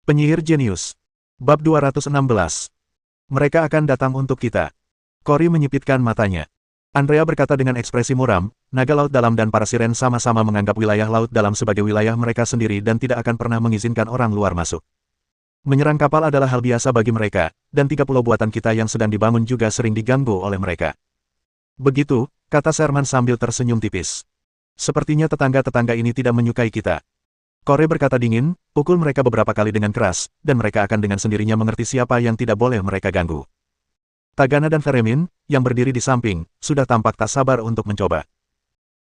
Penyihir jenius. Bab 216. Mereka akan datang untuk kita. Cory menyipitkan matanya. Andrea berkata dengan ekspresi muram, naga laut dalam dan para siren sama-sama menganggap wilayah laut dalam sebagai wilayah mereka sendiri dan tidak akan pernah mengizinkan orang luar masuk. Menyerang kapal adalah hal biasa bagi mereka, dan 3 pulau buatan kita yang sedang dibangun juga sering diganggu oleh mereka. Begitu, kata Sherman sambil tersenyum tipis. Sepertinya tetangga-tetangga ini tidak menyukai kita. Cory berkata dingin, pukul mereka beberapa kali dengan keras, dan mereka akan dengan sendirinya mengerti siapa yang tidak boleh mereka ganggu. Tagana dan Feremin, yang berdiri di samping, sudah tampak tak sabar untuk mencoba.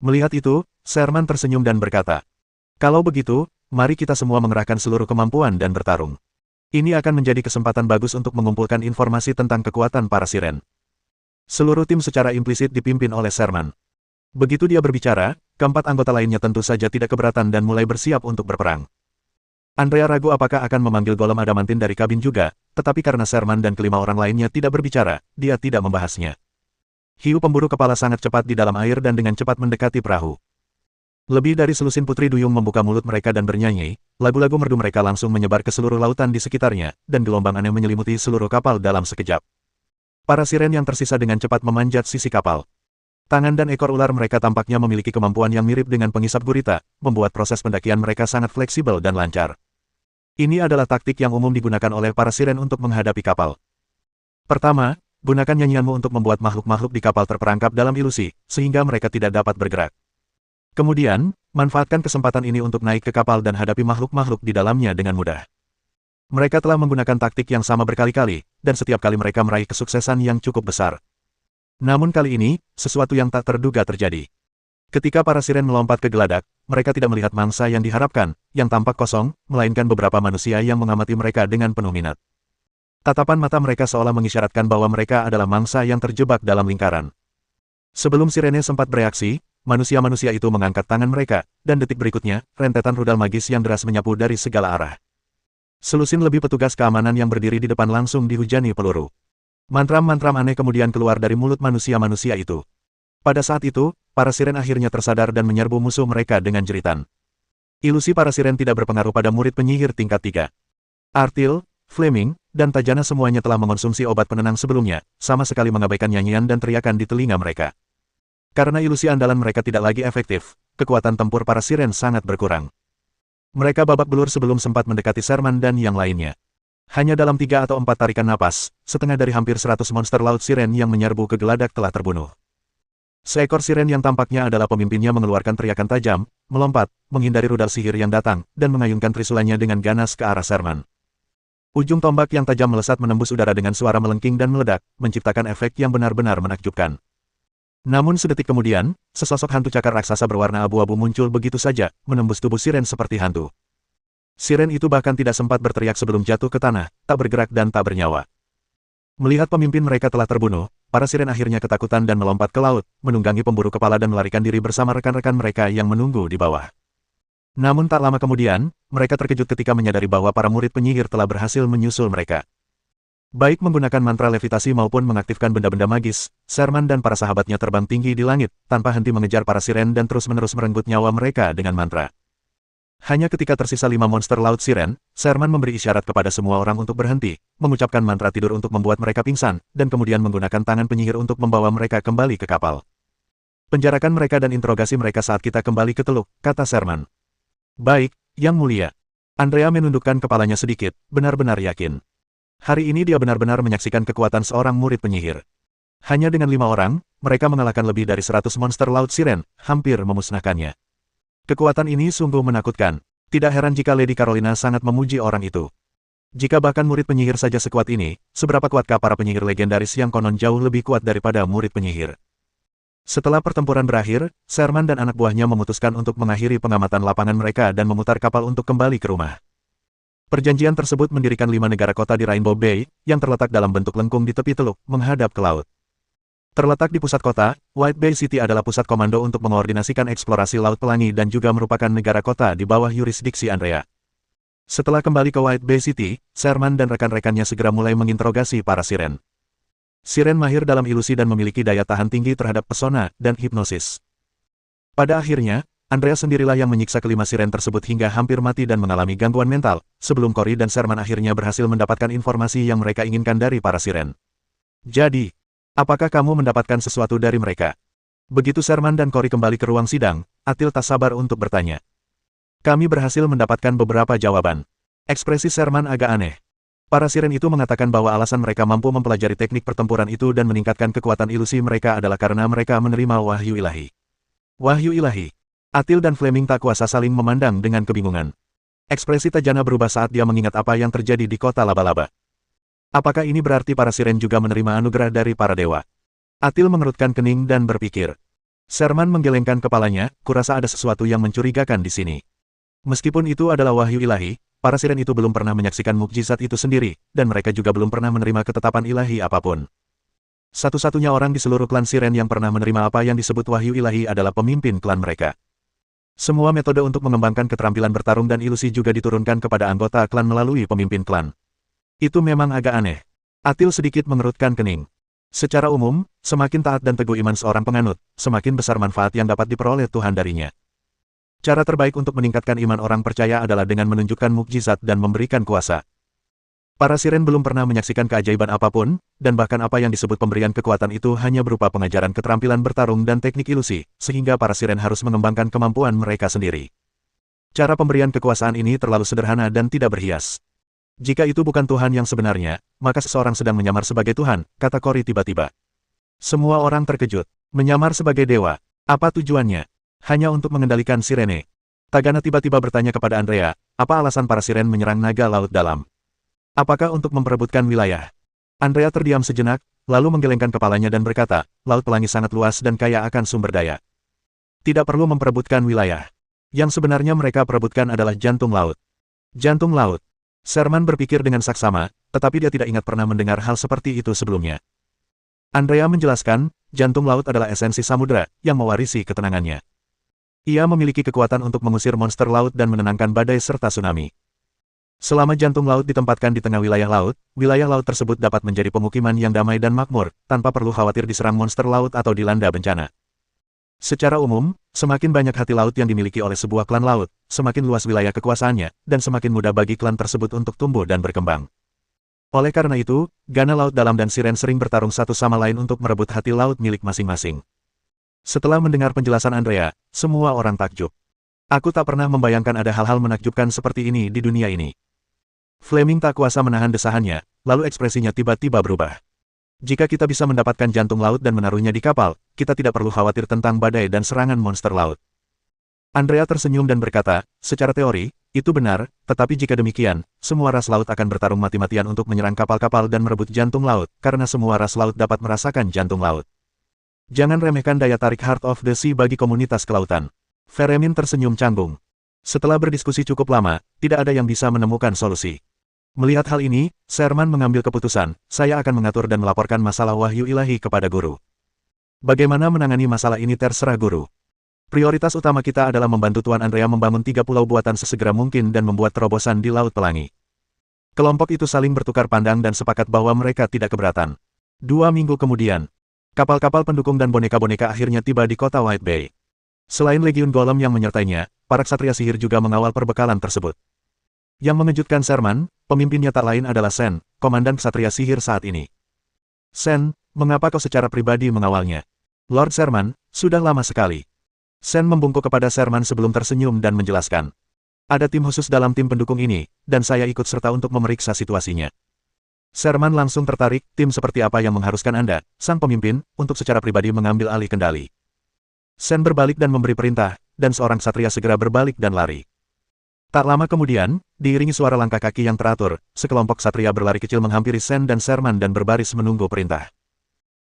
Melihat itu, Sherman tersenyum dan berkata, "Kalau begitu, mari kita semua mengerahkan seluruh kemampuan dan bertarung. Ini akan menjadi kesempatan bagus untuk mengumpulkan informasi tentang kekuatan para siren." Seluruh tim secara implisit dipimpin oleh Sherman. Begitu dia berbicara, keempat anggota lainnya tentu saja tidak keberatan dan mulai bersiap untuk berperang. Andrea ragu apakah akan memanggil golem adamantin dari kabin juga, tetapi karena Sherman dan kelima orang lainnya tidak berbicara, dia tidak membahasnya. Hiu pemburu kepala sangat cepat di dalam air dan dengan cepat mendekati perahu. Lebih dari selusin putri duyung membuka mulut mereka dan bernyanyi, lagu-lagu merdu mereka langsung menyebar ke seluruh lautan di sekitarnya, dan gelombang aneh menyelimuti seluruh kapal dalam sekejap. Para siren yang tersisa dengan cepat memanjat sisi kapal. Tangan dan ekor ular mereka tampaknya memiliki kemampuan yang mirip dengan pengisap gurita, membuat proses pendakian mereka sangat fleksibel dan lancar. Ini adalah taktik yang umum digunakan oleh para siren untuk menghadapi kapal. Pertama, gunakan nyanyianmu untuk membuat makhluk-makhluk di kapal terperangkap dalam ilusi, sehingga mereka tidak dapat bergerak. Kemudian, manfaatkan kesempatan ini untuk naik ke kapal dan hadapi makhluk-makhluk di dalamnya dengan mudah. Mereka telah menggunakan taktik yang sama berkali-kali, dan setiap kali mereka meraih kesuksesan yang cukup besar. Namun kali ini, sesuatu yang tak terduga terjadi. Ketika para siren melompat ke geladak, mereka tidak melihat mangsa yang diharapkan, yang tampak kosong, melainkan beberapa manusia yang mengamati mereka dengan penuh minat. Tatapan mata mereka seolah mengisyaratkan bahwa mereka adalah mangsa yang terjebak dalam lingkaran. Sebelum sirene sempat bereaksi, manusia-manusia itu mengangkat tangan mereka, dan detik berikutnya, rentetan rudal magis yang deras menyapu dari segala arah. Selusin lebih petugas keamanan yang berdiri di depan langsung dihujani peluru. Mantram-mantram aneh kemudian keluar dari mulut manusia-manusia itu. Pada saat itu, para siren akhirnya tersadar dan menyerbu musuh mereka dengan jeritan. Ilusi para siren tidak berpengaruh pada murid penyihir tingkat 3. Artil, Fleming, dan Tajana semuanya telah mengonsumsi obat penenang sebelumnya, sama sekali mengabaikan nyanyian dan teriakan di telinga mereka. Karena ilusi andalan mereka tidak lagi efektif, kekuatan tempur para siren sangat berkurang. Mereka babak belur sebelum sempat mendekati Sherman dan yang lainnya. Hanya dalam 3 atau 4 tarikan napas, setengah dari hampir 100 monster laut siren yang menyerbu ke geladak telah terbunuh. Seekor siren yang tampaknya adalah pemimpinnya mengeluarkan teriakan tajam, melompat, menghindari rudal sihir yang datang, dan mengayunkan trisulannya dengan ganas ke arah Sherman. Ujung tombak yang tajam melesat menembus udara dengan suara melengking dan meledak, menciptakan efek yang benar-benar menakjubkan. Namun sedetik kemudian, sesosok hantu cakar raksasa berwarna abu-abu muncul begitu saja, menembus tubuh siren seperti hantu. Siren itu bahkan tidak sempat berteriak sebelum jatuh ke tanah, tak bergerak dan tak bernyawa. Melihat pemimpin mereka telah terbunuh, para siren akhirnya ketakutan dan melompat ke laut, menunggangi pemburu kepala dan melarikan diri bersama rekan-rekan mereka yang menunggu di bawah. Namun tak lama kemudian, mereka terkejut ketika menyadari bahwa para murid penyihir telah berhasil menyusul mereka. Baik menggunakan mantra levitasi maupun mengaktifkan benda-benda magis, Sherman dan para sahabatnya terbang tinggi di langit, tanpa henti mengejar para siren dan terus-menerus merenggut nyawa mereka dengan mantra. Hanya ketika tersisa 5 monster laut siren, Sherman memberi isyarat kepada semua orang untuk berhenti, mengucapkan mantra tidur untuk membuat mereka pingsan, dan kemudian menggunakan tangan penyihir untuk membawa mereka kembali ke kapal. "Penjarakan mereka dan interogasi mereka saat kita kembali ke Teluk," kata Sherman. "Baik, Yang Mulia." Andrea menundukkan kepalanya sedikit, benar-benar yakin. Hari ini dia benar-benar menyaksikan kekuatan seorang murid penyihir. Hanya dengan 5 orang, mereka mengalahkan lebih dari 100 monster laut siren, hampir memusnahkannya. Kekuatan ini sungguh menakutkan. Tidak heran jika Lady Carolina sangat memuji orang itu. Jika bahkan murid penyihir saja sekuat ini, seberapa kuatkah para penyihir legendaris yang konon jauh lebih kuat daripada murid penyihir? Setelah pertempuran berakhir, Sherman dan anak buahnya memutuskan untuk mengakhiri pengamatan lapangan mereka dan memutar kapal untuk kembali ke rumah. Perjanjian tersebut mendirikan 5 negara kota di Rainbow Bay, yang terletak dalam bentuk lengkung di tepi teluk, menghadap ke laut. Terletak di pusat kota, White Bay City adalah pusat komando untuk mengoordinasikan eksplorasi Laut Pelangi dan juga merupakan negara kota di bawah yurisdiksi Andrea. Setelah kembali ke White Bay City, Sherman dan rekan-rekannya segera mulai menginterogasi para siren. Siren mahir dalam ilusi dan memiliki daya tahan tinggi terhadap pesona dan hipnosis. Pada akhirnya, Andrea sendirilah yang menyiksa kelima siren tersebut hingga hampir mati dan mengalami gangguan mental, sebelum Cory dan Sherman akhirnya berhasil mendapatkan informasi yang mereka inginkan dari para siren. Jadi, apakah kamu mendapatkan sesuatu dari mereka? Begitu Sherman dan Cory kembali ke ruang sidang, Atil tak sabar untuk bertanya. Kami berhasil mendapatkan beberapa jawaban. Ekspresi Sherman agak aneh. Para siren itu mengatakan bahwa alasan mereka mampu mempelajari teknik pertempuran itu dan meningkatkan kekuatan ilusi mereka adalah karena mereka menerima wahyu ilahi. Wahyu ilahi. Atil dan Fleming tak kuasa saling memandang dengan kebingungan. Ekspresi Tajana berubah saat dia mengingat apa yang terjadi di kota laba-laba. Apakah ini berarti para siren juga menerima anugerah dari para dewa? Atil mengerutkan kening dan berpikir. Sherman menggelengkan kepalanya, kurasa ada sesuatu yang mencurigakan di sini. Meskipun itu adalah wahyu ilahi, para siren itu belum pernah menyaksikan mukjizat itu sendiri, dan mereka juga belum pernah menerima ketetapan ilahi apapun. Satu-satunya orang di seluruh klan siren yang pernah menerima apa yang disebut wahyu ilahi adalah pemimpin klan mereka. Semua metode untuk mengembangkan keterampilan bertarung dan ilusi juga diturunkan kepada anggota klan melalui pemimpin klan. Itu memang agak aneh. Atil sedikit mengerutkan kening. Secara umum, semakin taat dan teguh iman seorang penganut, semakin besar manfaat yang dapat diperoleh Tuhan darinya. Cara terbaik untuk meningkatkan iman orang percaya adalah dengan menunjukkan mukjizat dan memberikan kuasa. Para siren belum pernah menyaksikan keajaiban apapun, dan bahkan apa yang disebut pemberian kekuatan itu hanya berupa pengajaran keterampilan bertarung dan teknik ilusi, sehingga para siren harus mengembangkan kemampuan mereka sendiri. Cara pemberian kekuasaan ini terlalu sederhana dan tidak berhias. Jika itu bukan Tuhan yang sebenarnya, maka seseorang sedang menyamar sebagai Tuhan, kata Cory tiba-tiba. Semua orang terkejut. Menyamar sebagai dewa. Apa tujuannya? Hanya untuk mengendalikan sirene. Tagana tiba-tiba bertanya kepada Andrea, apa alasan para siren menyerang naga laut dalam? Apakah untuk memperebutkan wilayah? Andrea terdiam sejenak, lalu menggelengkan kepalanya dan berkata, Laut Pelangi sangat luas dan kaya akan sumber daya. Tidak perlu memperebutkan wilayah. Yang sebenarnya mereka perebutkan adalah jantung laut. Jantung laut. Sherman berpikir dengan saksama, tetapi dia tidak ingat pernah mendengar hal seperti itu sebelumnya. Andrea menjelaskan, jantung laut adalah esensi samudera, yang mewarisi ketenangannya. Ia memiliki kekuatan untuk mengusir monster laut dan menenangkan badai serta tsunami. Selama jantung laut ditempatkan di tengah wilayah laut tersebut dapat menjadi pemukiman yang damai dan makmur, tanpa perlu khawatir diserang monster laut atau dilanda bencana. Secara umum, semakin banyak hati laut yang dimiliki oleh sebuah klan laut, semakin luas wilayah kekuasaannya, dan semakin mudah bagi klan tersebut untuk tumbuh dan berkembang. Oleh karena itu, Gana Laut Dalam dan Siren sering bertarung satu sama lain untuk merebut hati laut milik masing-masing. Setelah mendengar penjelasan Andrea, semua orang takjub. Aku tak pernah membayangkan ada hal-hal menakjubkan seperti ini di dunia ini. Fleming tak kuasa menahan desahannya, lalu ekspresinya tiba-tiba berubah. Jika kita bisa mendapatkan jantung laut dan menaruhnya di kapal, kita tidak perlu khawatir tentang badai dan serangan monster laut. Andrea tersenyum dan berkata, secara teori, itu benar, tetapi jika demikian, semua ras laut akan bertarung mati-matian untuk menyerang kapal-kapal dan merebut jantung laut, karena semua ras laut dapat merasakan jantung laut. Jangan remehkan daya tarik Heart of the Sea bagi komunitas kelautan. Feremin tersenyum canggung. Setelah berdiskusi cukup lama, tidak ada yang bisa menemukan solusi. Melihat hal ini, Sherman mengambil keputusan, saya akan mengatur dan melaporkan masalah wahyu ilahi kepada guru. Bagaimana menangani masalah ini terserah guru. Prioritas utama kita adalah membantu Tuan Andrea membangun 3 pulau buatan sesegera mungkin dan membuat terobosan di Laut Pelangi. Kelompok itu saling bertukar pandang dan sepakat bahwa mereka tidak keberatan. 2 minggu kemudian, kapal-kapal pendukung dan boneka-boneka akhirnya tiba di kota White Bay. Selain Legiun Golem yang menyertainya, para ksatria sihir juga mengawal perbekalan tersebut. Yang mengejutkan Sherman, pemimpinnya tak lain adalah Sen, komandan ksatria sihir saat ini. Sen, mengapa kau secara pribadi mengawalnya? Lord Sherman, sudah lama sekali. Sen membungkuk kepada Sherman sebelum tersenyum dan menjelaskan. Ada tim khusus dalam tim pendukung ini, dan saya ikut serta untuk memeriksa situasinya. Sherman langsung tertarik, tim seperti apa yang mengharuskan Anda, sang pemimpin, untuk secara pribadi mengambil alih kendali. Sen berbalik dan memberi perintah, dan seorang ksatria segera berbalik dan lari. Tak lama kemudian, diiringi suara langkah kaki yang teratur, sekelompok ksatria berlari kecil menghampiri Sen dan Sherman dan berbaris menunggu perintah.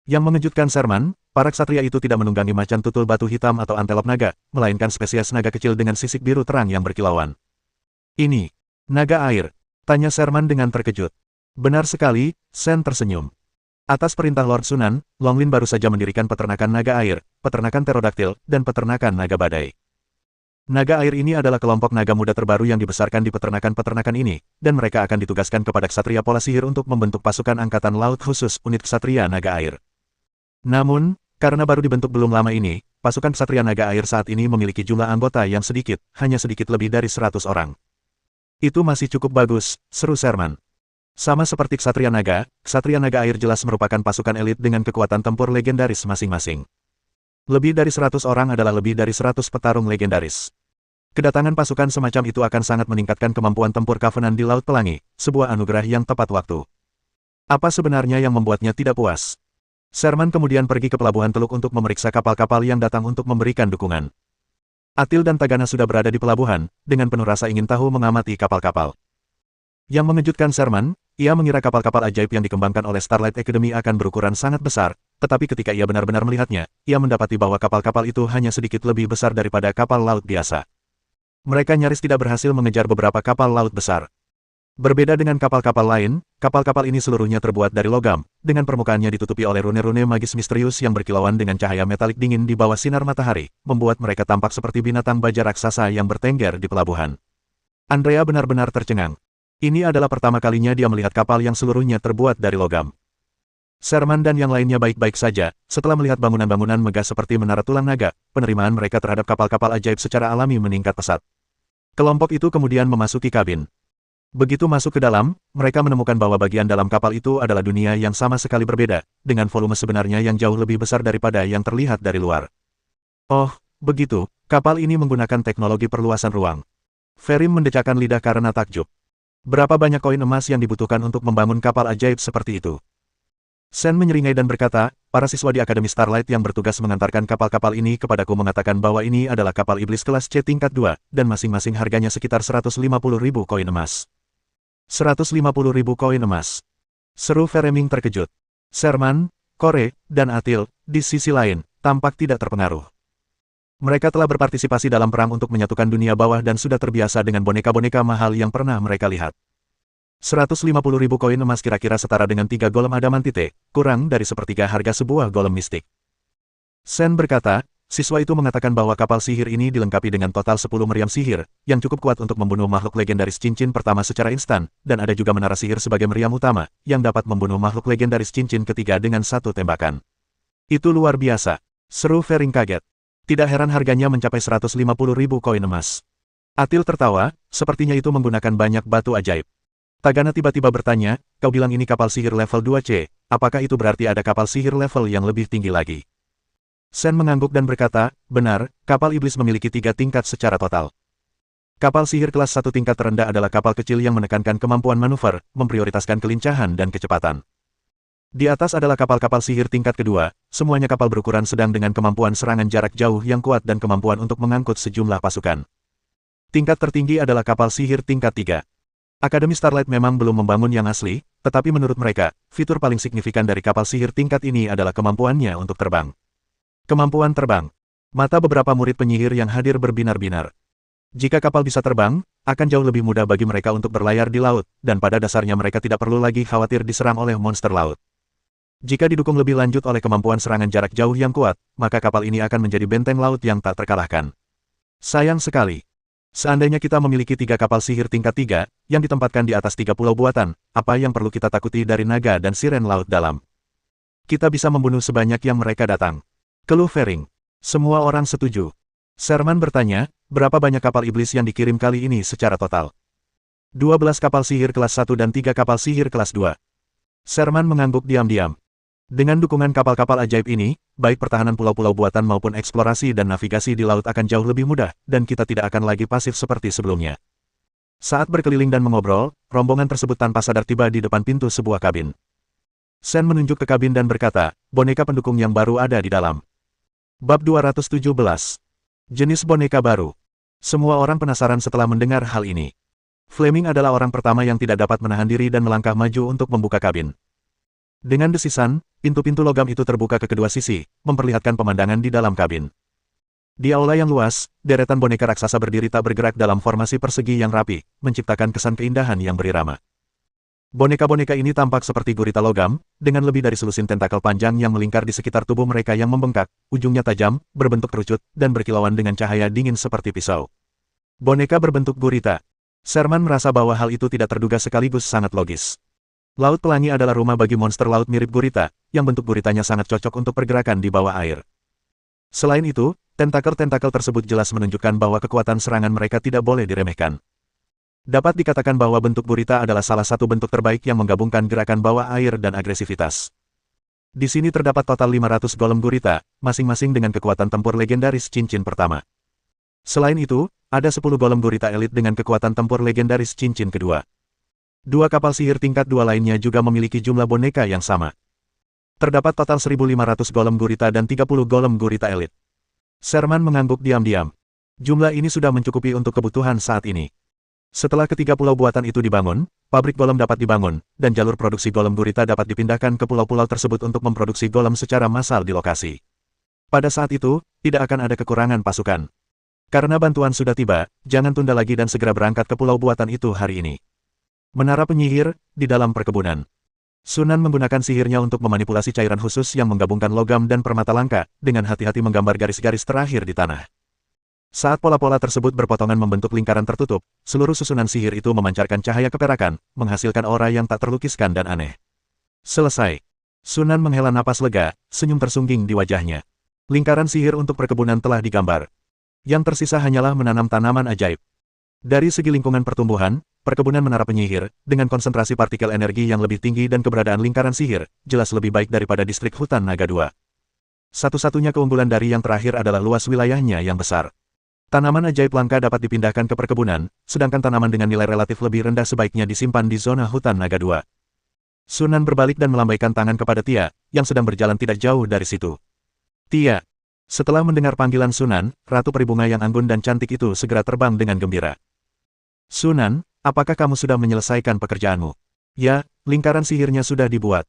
Yang mengejutkan Sherman, para ksatria itu tidak menunggangi macan tutul batu hitam atau antelop naga, melainkan spesies naga kecil dengan sisik biru terang yang berkilauan. Ini, naga air, tanya Sherman dengan terkejut. Benar sekali, Sen tersenyum. Atas perintah Lord Sunan, Longlin baru saja mendirikan peternakan naga air, peternakan pterodaktil, dan peternakan naga badai. Naga air ini adalah kelompok naga muda terbaru yang dibesarkan di peternakan-peternakan ini, dan mereka akan ditugaskan kepada ksatria pola sihir untuk membentuk pasukan angkatan laut khusus unit ksatria naga air. Namun, karena baru dibentuk belum lama ini, pasukan Ksatria Naga Air saat ini memiliki jumlah anggota yang sedikit, hanya sedikit lebih dari 100 orang. Itu masih cukup bagus, seru Sherman. Sama seperti Ksatria Naga Air jelas merupakan pasukan elit dengan kekuatan tempur legendaris masing-masing. Lebih dari 100 orang adalah lebih dari 100 petarung legendaris. Kedatangan pasukan semacam itu akan sangat meningkatkan kemampuan tempur Covenant di Laut Pelangi, sebuah anugerah yang tepat waktu. Apa sebenarnya yang membuatnya tidak puas? Sherman kemudian pergi ke pelabuhan Teluk untuk memeriksa kapal-kapal yang datang untuk memberikan dukungan. Atil dan Tagana sudah berada di pelabuhan, dengan penuh rasa ingin tahu mengamati kapal-kapal. Yang mengejutkan Sherman, ia mengira kapal-kapal ajaib yang dikembangkan oleh Starlight Academy akan berukuran sangat besar, tetapi ketika ia benar-benar melihatnya, ia mendapati bahwa kapal-kapal itu hanya sedikit lebih besar daripada kapal laut biasa. Mereka nyaris tidak berhasil mengejar beberapa kapal laut besar. Berbeda dengan kapal-kapal lain, kapal-kapal ini seluruhnya terbuat dari logam, dengan permukaannya ditutupi oleh rune-rune magis misterius yang berkilauan dengan cahaya metalik dingin di bawah sinar matahari, membuat mereka tampak seperti binatang baja raksasa yang bertengger di pelabuhan. Andrea benar-benar tercengang. Ini adalah pertama kalinya dia melihat kapal yang seluruhnya terbuat dari logam. Sherman dan yang lainnya baik-baik saja, setelah melihat bangunan-bangunan megah seperti menara tulang naga, penerimaan mereka terhadap kapal-kapal ajaib secara alami meningkat pesat. Kelompok itu kemudian memasuki kabin. Begitu masuk ke dalam, mereka menemukan bahwa bagian dalam kapal itu adalah dunia yang sama sekali berbeda, dengan volume sebenarnya yang jauh lebih besar daripada yang terlihat dari luar. Oh, begitu, kapal ini menggunakan teknologi perluasan ruang. Ferim mendecakkan lidah karena takjub. Berapa banyak koin emas yang dibutuhkan untuk membangun kapal ajaib seperti itu? Sen menyeringai dan berkata, para siswa di Akademi Starlight yang bertugas mengantarkan kapal-kapal ini kepadaku mengatakan bahwa ini adalah kapal iblis kelas C tingkat 2, dan masing-masing harganya sekitar 150.000 koin emas. 150.000 koin emas. Seru Fereming terkejut. Sherman, Kore, dan Atil, di sisi lain, tampak tidak terpengaruh. Mereka telah berpartisipasi dalam perang untuk menyatukan dunia bawah dan sudah terbiasa dengan boneka-boneka mahal yang pernah mereka lihat. 150.000 koin emas kira-kira setara dengan 3 golem adamantite, kurang dari sepertiga harga sebuah golem mistik. Sen berkata, siswa itu mengatakan bahwa kapal sihir ini dilengkapi dengan total 10 meriam sihir, yang cukup kuat untuk membunuh makhluk legendaris cincin pertama secara instan, dan ada juga menara sihir sebagai meriam utama, yang dapat membunuh makhluk legendaris cincin ketiga dengan satu tembakan. Itu luar biasa. Seru Fering kaget. Tidak heran harganya mencapai 150.000 koin emas. Atil tertawa, sepertinya itu menggunakan banyak batu ajaib. Tagana tiba-tiba bertanya, kau bilang ini kapal sihir level 2C, apakah itu berarti ada kapal sihir level yang lebih tinggi lagi? Sen mengangguk dan berkata, benar, kapal iblis memiliki 3 tingkat secara total. Kapal sihir kelas 1 tingkat terendah adalah kapal kecil yang menekankan kemampuan manuver, memprioritaskan kelincahan dan kecepatan. Di atas adalah kapal-kapal sihir tingkat kedua, semuanya kapal berukuran sedang dengan kemampuan serangan jarak jauh yang kuat dan kemampuan untuk mengangkut sejumlah pasukan. Tingkat tertinggi adalah kapal sihir tingkat 3. Akademi Starlight memang belum membangun yang asli, tetapi menurut mereka, fitur paling signifikan dari kapal sihir tingkat ini adalah kemampuannya untuk terbang. Kemampuan terbang. Mata beberapa murid penyihir yang hadir berbinar-binar. Jika kapal bisa terbang, akan jauh lebih mudah bagi mereka untuk berlayar di laut, dan pada dasarnya mereka tidak perlu lagi khawatir diserang oleh monster laut. Jika didukung lebih lanjut oleh kemampuan serangan jarak jauh yang kuat, maka kapal ini akan menjadi benteng laut yang tak terkalahkan. Sayang sekali. Seandainya kita memiliki 3 kapal sihir tingkat 3, yang ditempatkan di atas 3 pulau buatan, apa yang perlu kita takuti dari naga dan siren laut dalam? Kita bisa membunuh sebanyak yang mereka datang. Keluh Fering. Semua orang setuju. Sherman bertanya, berapa banyak kapal iblis yang dikirim kali ini secara total? 12 kapal sihir kelas 1 dan 3 kapal sihir kelas 2. Sherman mengangguk diam-diam. Dengan dukungan kapal-kapal ajaib ini, baik pertahanan pulau-pulau buatan maupun eksplorasi dan navigasi di laut akan jauh lebih mudah, dan kita tidak akan lagi pasif seperti sebelumnya. Saat berkeliling dan mengobrol, rombongan tersebut tanpa sadar tiba di depan pintu sebuah kabin. Sen menunjuk ke kabin dan berkata, boneka pendukung yang baru ada di dalam. Bab 217. Jenis boneka baru. Semua orang penasaran setelah mendengar hal ini. Fleming adalah orang pertama yang tidak dapat menahan diri dan melangkah maju untuk membuka kabin. Dengan desisan, pintu-pintu logam itu terbuka ke kedua sisi, memperlihatkan pemandangan di dalam kabin. Di aula yang luas, deretan boneka raksasa berdiri tak bergerak dalam formasi persegi yang rapi, menciptakan kesan keindahan yang berirama. Boneka-boneka ini tampak seperti gurita logam, dengan lebih dari selusin tentakel panjang yang melingkar di sekitar tubuh mereka yang membengkak, ujungnya tajam, berbentuk kerucut, dan berkilauan dengan cahaya dingin seperti pisau. Boneka berbentuk gurita. Sherman merasa bahwa hal itu tidak terduga sekaligus sangat logis. Laut Pelangi adalah rumah bagi monster laut mirip gurita, yang bentuk guritanya sangat cocok untuk pergerakan di bawah air. Selain itu, tentakel-tentakel tersebut jelas menunjukkan bahwa kekuatan serangan mereka tidak boleh diremehkan. Dapat dikatakan bahwa bentuk gurita adalah salah satu bentuk terbaik yang menggabungkan gerakan bawah air dan agresivitas. Di sini terdapat total 500 golem gurita, masing-masing dengan kekuatan tempur legendaris cincin pertama. Selain itu, ada 10 golem gurita elit dengan kekuatan tempur legendaris cincin kedua. Dua kapal sihir tingkat 2 lainnya juga memiliki jumlah boneka yang sama. Terdapat total 1.500 golem gurita dan 30 golem gurita elit. Sherman mengangguk diam-diam. Jumlah ini sudah mencukupi untuk kebutuhan saat ini. Setelah ketiga pulau buatan itu dibangun, pabrik golem dapat dibangun, dan jalur produksi golem gurita dapat dipindahkan ke pulau-pulau tersebut untuk memproduksi golem secara massal di lokasi. Pada saat itu, tidak akan ada kekurangan pasukan. Karena bantuan sudah tiba, jangan tunda lagi dan segera berangkat ke pulau buatan itu hari ini. Menara penyihir, di dalam perkebunan. Sunan menggunakan sihirnya untuk memanipulasi cairan khusus yang menggabungkan logam dan permata langka, dengan hati-hati menggambar garis-garis terakhir di tanah. Saat pola-pola tersebut berpotongan membentuk lingkaran tertutup, seluruh susunan sihir itu memancarkan cahaya keperakan, menghasilkan aura yang tak terlukiskan dan aneh. Selesai. Sunan menghela napas lega, senyum tersungging di wajahnya. Lingkaran sihir untuk perkebunan telah digambar. Yang tersisa hanyalah menanam tanaman ajaib. Dari segi lingkungan pertumbuhan, perkebunan menara penyihir, dengan konsentrasi partikel energi yang lebih tinggi dan keberadaan lingkaran sihir, jelas lebih baik daripada distrik hutan naga 2. Satu-satunya keunggulan dari yang terakhir adalah luas wilayahnya yang besar. Tanaman ajaib langka dapat dipindahkan ke perkebunan, sedangkan tanaman dengan nilai relatif lebih rendah sebaiknya disimpan di zona hutan naga 2. Sunan berbalik dan melambaikan tangan kepada Tia, yang sedang berjalan tidak jauh dari situ. Tia. Setelah mendengar panggilan Sunan, Ratu Peribunga yang anggun dan cantik itu segera terbang dengan gembira. Sunan, apakah kamu sudah menyelesaikan pekerjaanmu? Ya, lingkaran sihirnya sudah dibuat.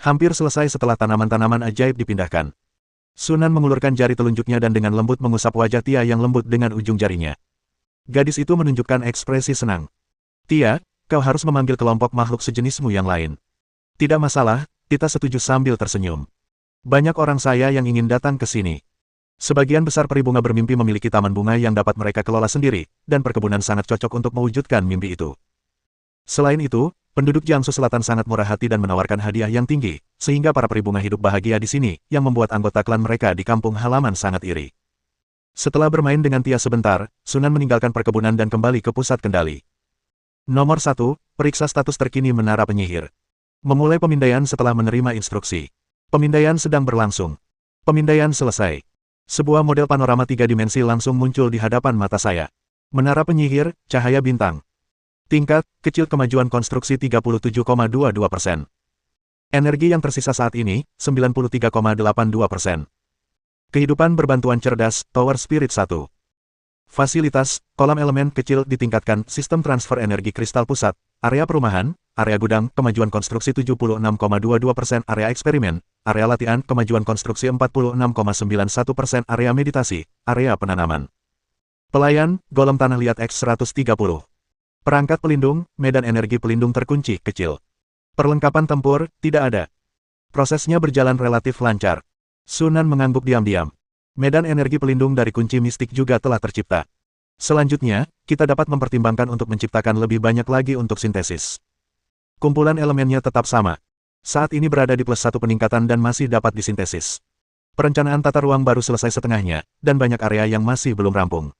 Hampir selesai setelah tanaman-tanaman ajaib dipindahkan. Sunan mengulurkan jari telunjuknya dan dengan lembut mengusap wajah Tia yang lembut dengan ujung jarinya. Gadis itu menunjukkan ekspresi senang. Tia, kau harus memanggil kelompok makhluk sejenismu yang lain. Tidak masalah, Tita setuju sambil tersenyum. Banyak orang saya yang ingin datang ke sini. Sebagian besar peribunga bermimpi memiliki taman bunga yang dapat mereka kelola sendiri, dan perkebunan sangat cocok untuk mewujudkan mimpi itu. Selain itu, penduduk Jiangsu Selatan sangat murah hati dan menawarkan hadiah yang tinggi, sehingga para peribunga hidup bahagia di sini, yang membuat anggota klan mereka di kampung halaman sangat iri. Setelah bermain dengan Tia sebentar, Sunan meninggalkan perkebunan dan kembali ke pusat kendali. Nomor 1, periksa status terkini menara penyihir. Memulai pemindaian setelah menerima instruksi. Pemindaian sedang berlangsung. Pemindaian selesai. Sebuah model panorama 3 dimensi langsung muncul di hadapan mata saya. Menara penyihir, cahaya bintang. Tingkat, kecil kemajuan konstruksi 37,22%. Energi yang tersisa saat ini, 93,82%. Kehidupan berbantuan cerdas, Tower Spirit 1. Fasilitas, kolam elemen kecil ditingkatkan, sistem transfer energi kristal pusat, area perumahan, area gudang, kemajuan konstruksi 76,22%, area eksperimen, area latihan, kemajuan konstruksi 46,91%, area meditasi, area penanaman. Pelayan, golem tanah liat X130. Perangkat pelindung, medan energi pelindung terkunci, kecil. Perlengkapan tempur, tidak ada. Prosesnya berjalan relatif lancar. Sunan mengangguk diam-diam. Medan energi pelindung dari kunci mistik juga telah tercipta. Selanjutnya, kita dapat mempertimbangkan untuk menciptakan lebih banyak lagi untuk sintesis. Kumpulan elemennya tetap sama. Saat ini berada di +1 peningkatan dan masih dapat disintesis. Perencanaan tata ruang baru selesai setengahnya, dan banyak area yang masih belum rampung.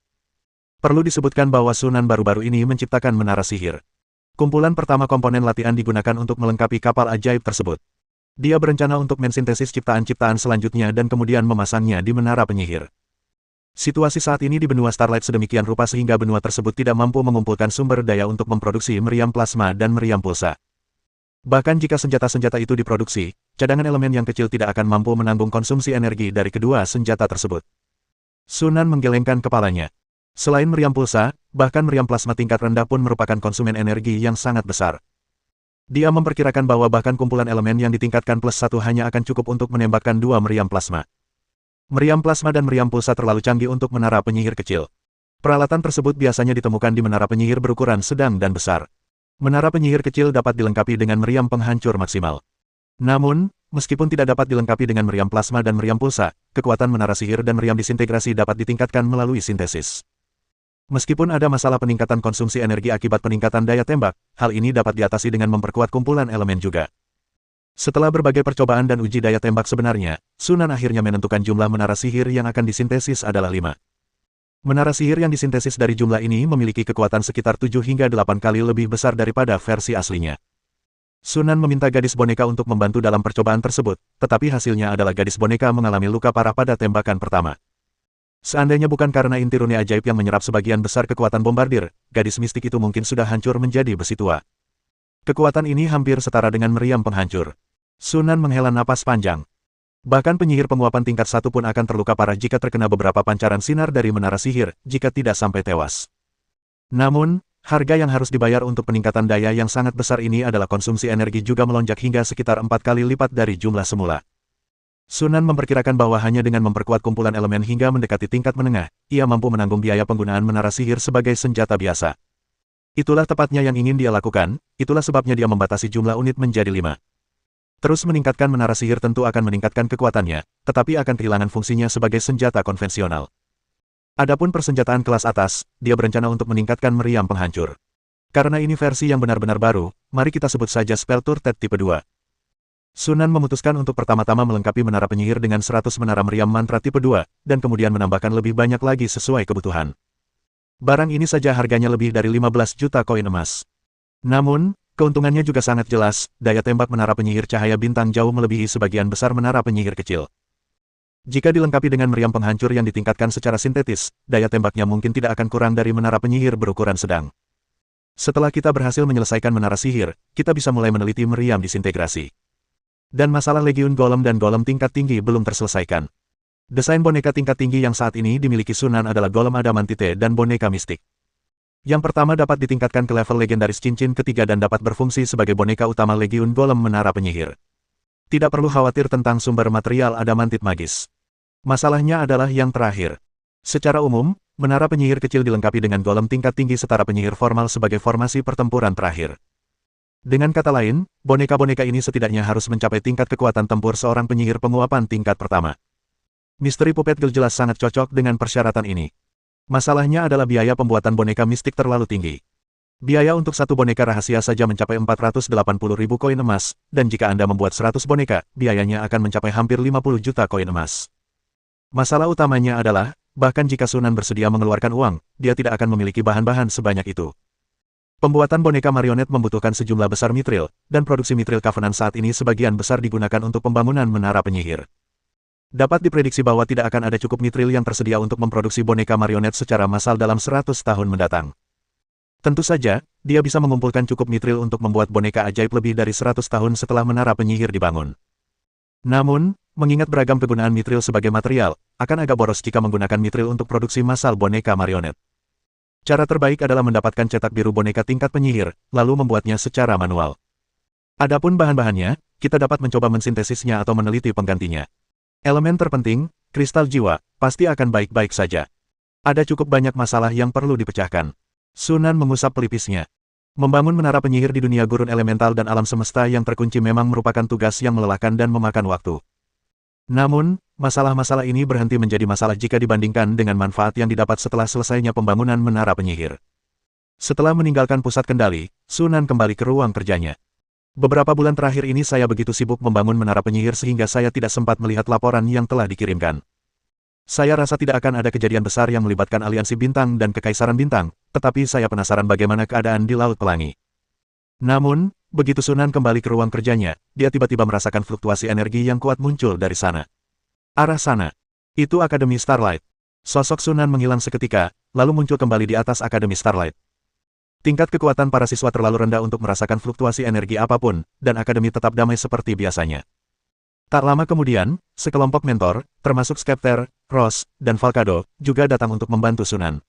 Perlu disebutkan bahwa Sunan baru-baru ini menciptakan menara sihir. Kumpulan pertama komponen latihan digunakan untuk melengkapi kapal ajaib tersebut. Dia berencana untuk mensintesis ciptaan-ciptaan selanjutnya dan kemudian memasangnya di menara penyihir. Situasi saat ini di benua Starlight sedemikian rupa sehingga benua tersebut tidak mampu mengumpulkan sumber daya untuk memproduksi meriam plasma dan meriam pulsa. Bahkan jika senjata-senjata itu diproduksi, cadangan elemen yang kecil tidak akan mampu menanggung konsumsi energi dari kedua senjata tersebut. Sunan menggelengkan kepalanya. Selain meriam pulsa, bahkan meriam plasma tingkat rendah pun merupakan konsumen energi yang sangat besar. Dia memperkirakan bahwa bahkan kumpulan elemen yang ditingkatkan +1 hanya akan cukup untuk menembakkan 2 meriam plasma. Meriam plasma dan meriam pulsa terlalu canggih untuk menara penyihir kecil. Peralatan tersebut biasanya ditemukan di menara penyihir berukuran sedang dan besar. Menara penyihir kecil dapat dilengkapi dengan meriam penghancur maksimal. Namun, meskipun tidak dapat dilengkapi dengan meriam plasma dan meriam pulsa, kekuatan menara sihir dan meriam disintegrasi dapat ditingkatkan melalui sintesis. Meskipun ada masalah peningkatan konsumsi energi akibat peningkatan daya tembak, hal ini dapat diatasi dengan memperkuat kumpulan elemen juga. Setelah berbagai percobaan dan uji daya tembak sebenarnya, Sunan akhirnya menentukan jumlah menara sihir yang akan disintesis adalah 5. Menara sihir yang disintesis dari jumlah ini memiliki kekuatan sekitar 7 hingga 8 kali lebih besar daripada versi aslinya. Sunan meminta gadis boneka untuk membantu dalam percobaan tersebut, tetapi hasilnya adalah gadis boneka mengalami luka parah pada tembakan pertama. Seandainya bukan karena inti rune ajaib yang menyerap sebagian besar kekuatan bombardir, gadis mistik itu mungkin sudah hancur menjadi besi tua. Kekuatan ini hampir setara dengan meriam penghancur. Sunan menghela napas panjang. Bahkan penyihir penguapan tingkat 1 pun akan terluka parah jika terkena beberapa pancaran sinar dari menara sihir, jika tidak sampai tewas. Namun, harga yang harus dibayar untuk peningkatan daya yang sangat besar ini adalah konsumsi energi juga melonjak hingga sekitar 4 kali lipat dari jumlah semula. Sunan memperkirakan bahwa hanya dengan memperkuat kumpulan elemen hingga mendekati tingkat menengah, ia mampu menanggung biaya penggunaan menara sihir sebagai senjata biasa. Itulah tepatnya yang ingin dia lakukan, itulah sebabnya dia membatasi jumlah unit menjadi 5. Terus meningkatkan menara sihir tentu akan meningkatkan kekuatannya, tetapi akan kehilangan fungsinya sebagai senjata konvensional. Adapun persenjataan kelas atas, dia berencana untuk meningkatkan meriam penghancur. Karena ini versi yang benar-benar baru, mari kita sebut saja Spell Turret tipe 2. Sunan memutuskan untuk pertama-tama melengkapi menara penyihir dengan 100 menara meriam mantra tipe 2, dan kemudian menambahkan lebih banyak lagi sesuai kebutuhan. Barang ini saja harganya lebih dari 15 juta koin emas. Namun, keuntungannya juga sangat jelas, daya tembak menara penyihir cahaya bintang jauh melebihi sebagian besar menara penyihir kecil. Jika dilengkapi dengan meriam penghancur yang ditingkatkan secara sintetis, daya tembaknya mungkin tidak akan kurang dari menara penyihir berukuran sedang. Setelah kita berhasil menyelesaikan menara sihir, kita bisa mulai meneliti meriam disintegrasi. Dan masalah Legiun Golem dan Golem tingkat tinggi belum terselesaikan. Desain boneka tingkat tinggi yang saat ini dimiliki Sunan adalah Golem Adamantite dan boneka mistik. Yang pertama dapat ditingkatkan ke level legendaris cincin ketiga dan dapat berfungsi sebagai boneka utama Legiun Golem Menara Penyihir. Tidak perlu khawatir tentang sumber material adamantit magis. Masalahnya adalah yang terakhir. Secara umum, menara penyihir kecil dilengkapi dengan golem tingkat tinggi setara penyihir formal sebagai formasi pertempuran terakhir. Dengan kata lain, boneka-boneka ini setidaknya harus mencapai tingkat kekuatan tempur seorang penyihir penguapan tingkat pertama. Misteri Puppet Girl jelas sangat cocok dengan persyaratan ini. Masalahnya adalah biaya pembuatan boneka mistik terlalu tinggi. Biaya untuk satu boneka rahasia saja mencapai 480.000 koin emas, dan jika Anda membuat 100 boneka, biayanya akan mencapai hampir 50 juta koin emas. Masalah utamanya adalah, bahkan jika Sunan bersedia mengeluarkan uang, dia tidak akan memiliki bahan-bahan sebanyak itu. Pembuatan boneka marionet membutuhkan sejumlah besar mitril, dan produksi mitril Covenant saat ini sebagian besar digunakan untuk pembangunan menara penyihir. Dapat diprediksi bahwa tidak akan ada cukup mitril yang tersedia untuk memproduksi boneka marionet secara massal dalam 100 tahun mendatang. Tentu saja, dia bisa mengumpulkan cukup mitril untuk membuat boneka ajaib lebih dari 100 tahun setelah menara penyihir dibangun. Namun, mengingat beragam kegunaan mitril sebagai material, akan agak boros jika menggunakan mitril untuk produksi massal boneka marionet. Cara terbaik adalah mendapatkan cetak biru boneka tingkat penyihir, lalu membuatnya secara manual. Adapun bahan-bahannya, kita dapat mencoba mensintesisnya atau meneliti penggantinya. Elemen terpenting, kristal jiwa, pasti akan baik-baik saja. Ada cukup banyak masalah yang perlu dipecahkan. Sunan mengusap pelipisnya. Membangun menara penyihir di dunia gurun elemental dan alam semesta yang terkunci memang merupakan tugas yang melelahkan dan memakan waktu. Namun, masalah-masalah ini berhenti menjadi masalah jika dibandingkan dengan manfaat yang didapat setelah selesainya pembangunan menara penyihir. Setelah meninggalkan pusat kendali, Sunan kembali ke ruang kerjanya. Beberapa bulan terakhir ini saya begitu sibuk membangun menara penyihir sehingga saya tidak sempat melihat laporan yang telah dikirimkan. Saya rasa tidak akan ada kejadian besar yang melibatkan aliansi bintang dan kekaisaran bintang, tetapi saya penasaran bagaimana keadaan di Laut Pelangi. Namun, begitu Sunan kembali ke ruang kerjanya, dia tiba-tiba merasakan fluktuasi energi yang kuat muncul dari sana. Arah sana. Itu Akademi Starlight. Sosok Sunan menghilang seketika, lalu muncul kembali di atas Akademi Starlight. Tingkat kekuatan para siswa terlalu rendah untuk merasakan fluktuasi energi apapun, dan akademi tetap damai seperti biasanya. Tak lama kemudian, sekelompok mentor, termasuk Skepter, Ross, dan Falcado, juga datang untuk membantu Sunan.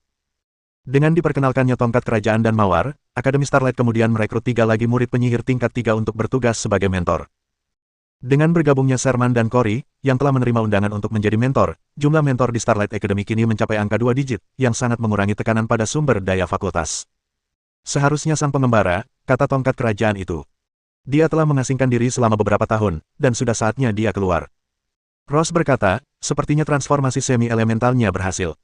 Dengan diperkenalkannya tongkat kerajaan dan mawar, Akademi Starlight kemudian merekrut 3 lagi murid penyihir tingkat 3 untuk bertugas sebagai mentor. Dengan bergabungnya Sherman dan Cory, yang telah menerima undangan untuk menjadi mentor, jumlah mentor di Starlight Academy kini mencapai angka 2 digit, yang sangat mengurangi tekanan pada sumber daya fakultas. Seharusnya sang pengembara, kata tongkat kerajaan itu. Dia telah mengasingkan diri selama beberapa tahun, dan sudah saatnya dia keluar. Ross berkata, sepertinya transformasi semi-elementalnya berhasil.